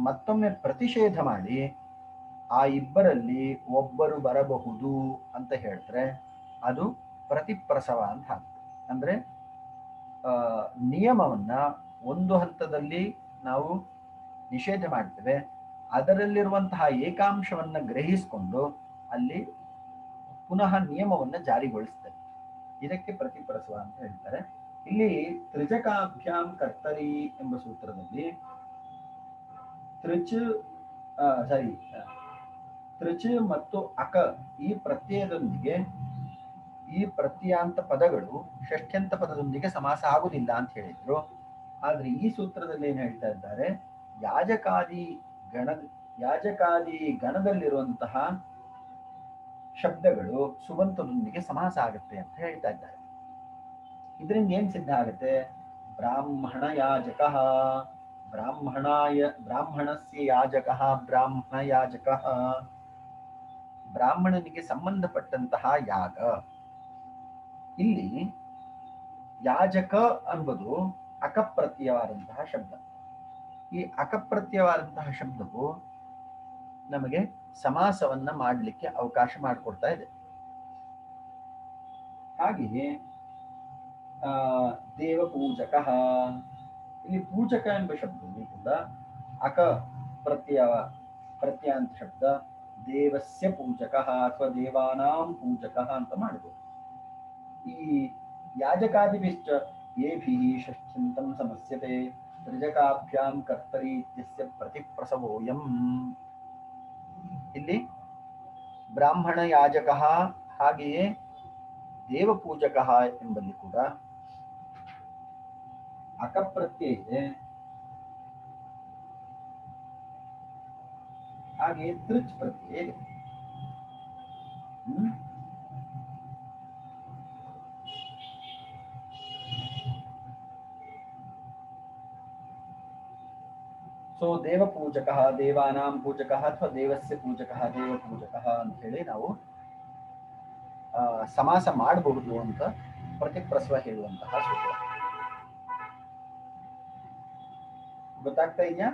ಮತ್ತೊಮ್ಮೆ ಪ್ರತಿಷೇಧ ಮಾಡಿ ಆ ಇಬ್ಬರಲ್ಲಿ ಒಬ್ಬರು ಬರಬಹುದು ಅಂತ ಹೇಳಿದ್ರೆ ಅದು ಪ್ರತಿಪ್ರಸವ ಅಂತ ಆಗುತ್ತೆ. ಅಂದ್ರೆ ನಿಯಮವನ್ನ ಒಂದು ಹಂತದಲ್ಲಿ ನಾವು ನಿಷೇಧ ಮಾಡ್ತೇವೆ, ಅದರಲ್ಲಿರುವಂತಹ ಏಕಾಂಶವನ್ನ ಗ್ರಹಿಸಿಕೊಂಡು ಅಲ್ಲಿ ಪುನಃ ನಿಯಮವನ್ನ ಜಾರಿಗೊಳಿಸ್ತೇವೆ. ಇದಕ್ಕೆ ಪ್ರತಿಪ್ರಸವ ಅಂತ ಹೇಳ್ತಾರೆ. ಇಲ್ಲಿ ತ್ರಿಜಕಾಭ್ಯಾಂ ಕರ್ತರಿ ಎಂಬ ಸೂತ್ರದಲ್ಲಿ ತ್ರಿಚ್ ಮತ್ತು ಅಕ ಈ ಪ್ರತ್ಯಯದೊಂದಿಗೆ ಈ ಪ್ರತ್ಯಯಾಂತ ಪದಗಳು ಷಷ್ಠ್ಯಂತ ಪದದೊಂದಿಗೆ ಸಮಾಸ ಆಗುದಿಲ್ಲ ಅಂತ ಹೇಳಿದ್ರು. ಆದ್ರೆ ಈ ಸೂತ್ರದಲ್ಲಿ ಏನ್ ಹೇಳ್ತಾ ಇದ್ದಾರೆ, ಯಾಜಕಾದಿ ಗಣದಲ್ಲಿರುವಂತಹ ಶಬ್ದಗಳು ಸುಬಂತದೊಂದಿಗೆ ಸಮಾಸ ಆಗುತ್ತೆ ಅಂತ ಹೇಳ್ತಾ ಇದ್ದಾರೆ. ಇದರಿಂದ ಏನ್ ಸಿದ್ಧ ಆಗುತ್ತೆ? ಬ್ರಾಹ್ಮಣ ಯಾಜಕ ಬ್ರಾಹ್ಮಣಸ್ಯ ಯಾಜಕ ಬ್ರಾಹ್ಮಣ ಯಾಜಕ, ಬ್ರಾಹ್ಮಣನಿಗೆ ಸಂಬಂಧಪಟ್ಟಂತಹ ಯಾಗ. ಇಲ್ಲಿ ಯಾಜಕ ಎಂಬುದು ಅಕಪ್ರತ್ಯಯವಾದಂತಹ ಶಬ್ದ. ಈ ಅಕಪ್ರತ್ಯಯವಾದಂತಹ ಶಬ್ದವು ನಮಗೆ ಸಮಾಸವನ್ನ ಮಾಡಲಿಕ್ಕೆ ಅವಕಾಶ ಮಾಡಿಕೊಡ್ತಾ ಇದೆ. ಹಾಗೆಯೇ ದೇವಪೂಜಕ, ಇಲ್ಲಿ ಪೂಜಕ ಎಂಬ ಶಬ್ದವು ಕೂಡ ಅಕ ಪ್ರತ್ಯಾಂತ ಶಬ್ದ. ದೇವಸ್ಯ ಪೂಜಕ ಅಥವಾ ದೇವಾನಾಂ ಪೂಜಕ ಅಂತ ಮಾಡಬಹುದು. ಈ ಯಾಜಕಾದಿಭಿಶ್ಚ ಏಭಿ ಷಷ್ಠ್ಯಂತಂ ಸಮಸ್ಯತೆ ತ್ರಿಜಕಾಭ್ಯಾಂ ಕರ್ತರಿ ಇತ್ಯಸ್ಯ ಪ್ರತಿಪ್ರಸವೋಯಂ. ಇಲ್ಲಿ ಬ್ರಾಹ್ಮಣ ಯಾಜಕ ಹಾಗೆಯೇ ದೇವಪೂಜಕ ಎಂಬಲ್ಲಿ ಕೂಡ ಅಕಪ್ರತ್ಯಯ ಇದೆ, ಹಾಗೆಯೇ ತ್ರಿಚ್ ಪ್ರತ್ಯಯ ಇದೆ. ಸೊ ದೇವಪೂಜಕ, ದೇವಾನಾಂ ಪೂಜಕ ಅಥವಾ ದೇವಸ್ಯ ಪೂಜಕ, ದೇವಪೂಜಕ ಅಂತ ಹೇಳಿ ನಾವು ಸಮಾಸ ಮಾಡಬಹುದು ಅಂತ ಪ್ರತಿಪ್ರಸವ ಹೇಳುವಂತಹ ಸೂತ್ರ. ಗೊತ್ತಾಗ್ತಾ ಇದೆಯಾ?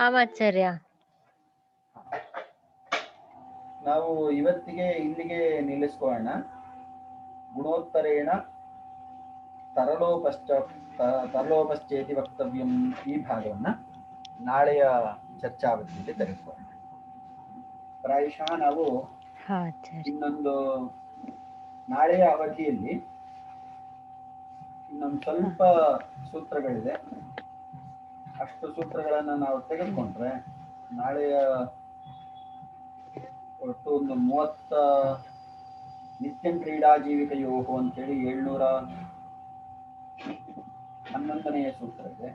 ಆಚಾರ್ಯ, ನಾವು ಇವತ್ತಿಗೆ ಇಲ್ಲಿಗೆ ನಿಲ್ಲಿಸ್ಕೊಳ್ಳೋಣ. ಗುಣೋತ್ತರೇಣ ತರಲೋಪಶ್ಚೇತಿ ವಕ್ತವ್ಯಂ ಈ ಭಾಗವನ್ನ ನಾಳೆಯ ಚರ್ಚಾವಧಿಯಲ್ಲಿ ತೆಗೆದುಕೊಳ್ಳೋಣ. ಪ್ರಾಯಶಃ ನಾವು ಹಾ ಆಚಾರ್ಯ. ಇನ್ನೊಂದು ನಾಳೆಯ ಅವಧಿಯಲ್ಲಿ ಇನ್ನೊಂದು ಸ್ವಲ್ಪ ಸೂತ್ರಗಳಿದೆ. ಅಷ್ಟು ಸೂತ್ರಗಳನ್ನ ನಾವು ತೆಗೆದುಕೊಂಡ್ರೆ ನಾಳೆಯ ಒಟ್ಟು ಒಂದು 30 ನಿತ್ಯಂ ಕ್ರೀಡಾ ಜೀವಿಕೆಯೋಹೋ ಅಂತೇಳಿ 711ನೆಯ ಸೂತ್ರ ಇದೆ.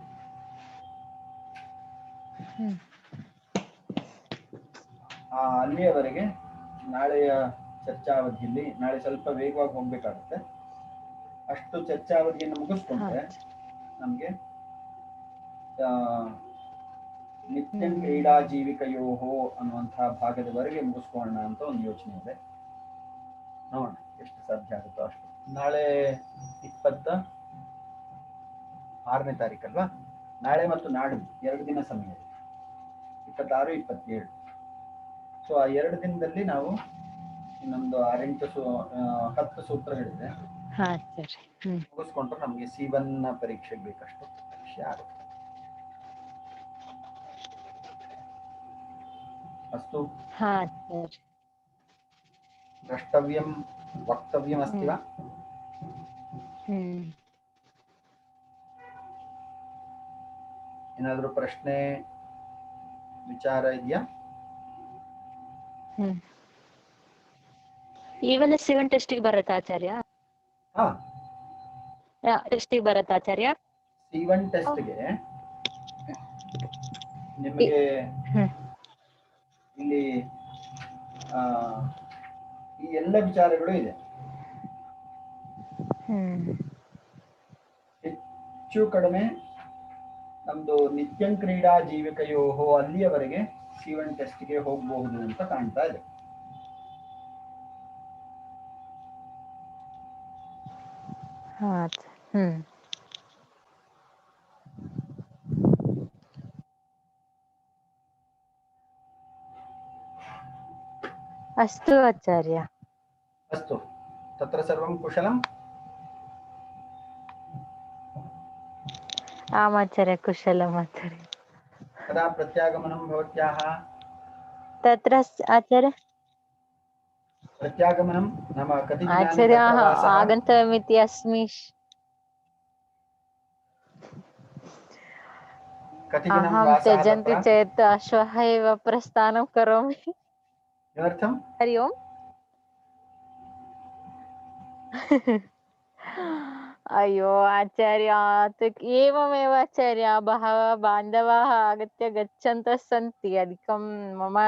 ಅಲ್ಲಿಯವರೆಗೆ ನಾಳೆಯ ಚರ್ಚಾವಧಿಯಲ್ಲಿ ನಾಳೆ ಸ್ವಲ್ಪ ವೇಗವಾಗಿ ಹೋಗ್ಬೇಕಾಗುತ್ತೆ. ಅಷ್ಟು ಚರ್ಚಾವಧಿಯನ್ನು ಮುಗಿಸ್ಕೊಂಡ್ರೆ ನಮ್ಗೆ ನಿತ್ಯಂ ಕ್ರೀಡಾ ಜೀವಿಕೆಯೋಹೋ ಅನ್ನುವಂತಹ ಭಾಗದವರೆಗೆ ಮುಗಿಸ್ಕೊಳ್ಳೋಣ ಅಂತ ಒಂದು ಯೋಚನೆ ಇದೆ. ನೋಡೋಣ ಎಷ್ಟು ಸಾಧ್ಯ ಆಗುತ್ತೋ ಅಷ್ಟು. ನಾಳೆ 26ನೇ ತಾರೀಕಲ್ವಾ? ನಾಳೆ ಮತ್ತು ನಾಡಿದ್ದು 2 ದಿನ ಸಮಯ ಇದೆ, 26, 27. ಸೊ ಆ 2 ದಿನದಲ್ಲಿ ನಾವು ಇನ್ನೊಂದು 10 ಸೂತ್ರಗಳಿದೆ, ಮುಗಿಸ್ಕೊಂಡ್ರೆ ನಮ್ಗೆ C1 ಪರೀಕ್ಷೆಗೆ ಬೇಕಷ್ಟು ವಿಷಯ ಆಗುತ್ತೆ. ಅಸ್ತು द्रष्टव्यं वक्तव्यम् अस्ति वा? ಏನಾದರೂ ಪ್ರಶ್ನೆ ವಿಚಾರ ಇದೆಯಾ? ಈವನ್ 7 ಟೆಸ್ಟಿಗೆ ಬರುತ್ತಾ ಆಚಾರ್ಯ? ಹಾ, ಟೆಸ್ಟಿಗೆ ಬರುತ್ತಾ ಆಚಾರ್ಯ? C1 ಟೆಸ್ಟ್ಗೆ ನಿಮಗೆ ಇಲ್ಲಿ ಈ ಎಲ್ಲ ವಿಚಾರಗಳು ಇದೆ. ಹೆಚ್ಚು ಕಡಿಮೆ ನಮ್ದು ನಿತ್ಯಂ ಕ್ರೀಡಾ ಜೀವಿಕೆಯೋಹೋ ಅಲ್ಲಿಯವರೆಗೆ C1 ಟೆಸ್ಟ್ಗೆ ಹೋಗಬಹುದು ಅಂತ ಕಾಣ್ತಾ ಇದೆ. अस्तु आचार्य. अस्तु, तत्र सर्वं कुशलम्? आम् आचार्य, कुशलम् आचार्य. कदा प्रत्यागमनं भवत्याः? तत्र आचार्य प्रत्यागमनं नाम कति दिनानि आचार्य तत्र वासः? आगन्तव्यमिति अस्मि. कति दिनं अहं वासः त्यजन्ति तत्र? चेत् श्वः एव प्रस्थानं करोमि. किमर्थम्? हरि ओम्. अयो आचार्य, एवमेव आचार्य, बहवः बान्धवाः आगत्य गच्छन्तः सन्ति. अधिकं मम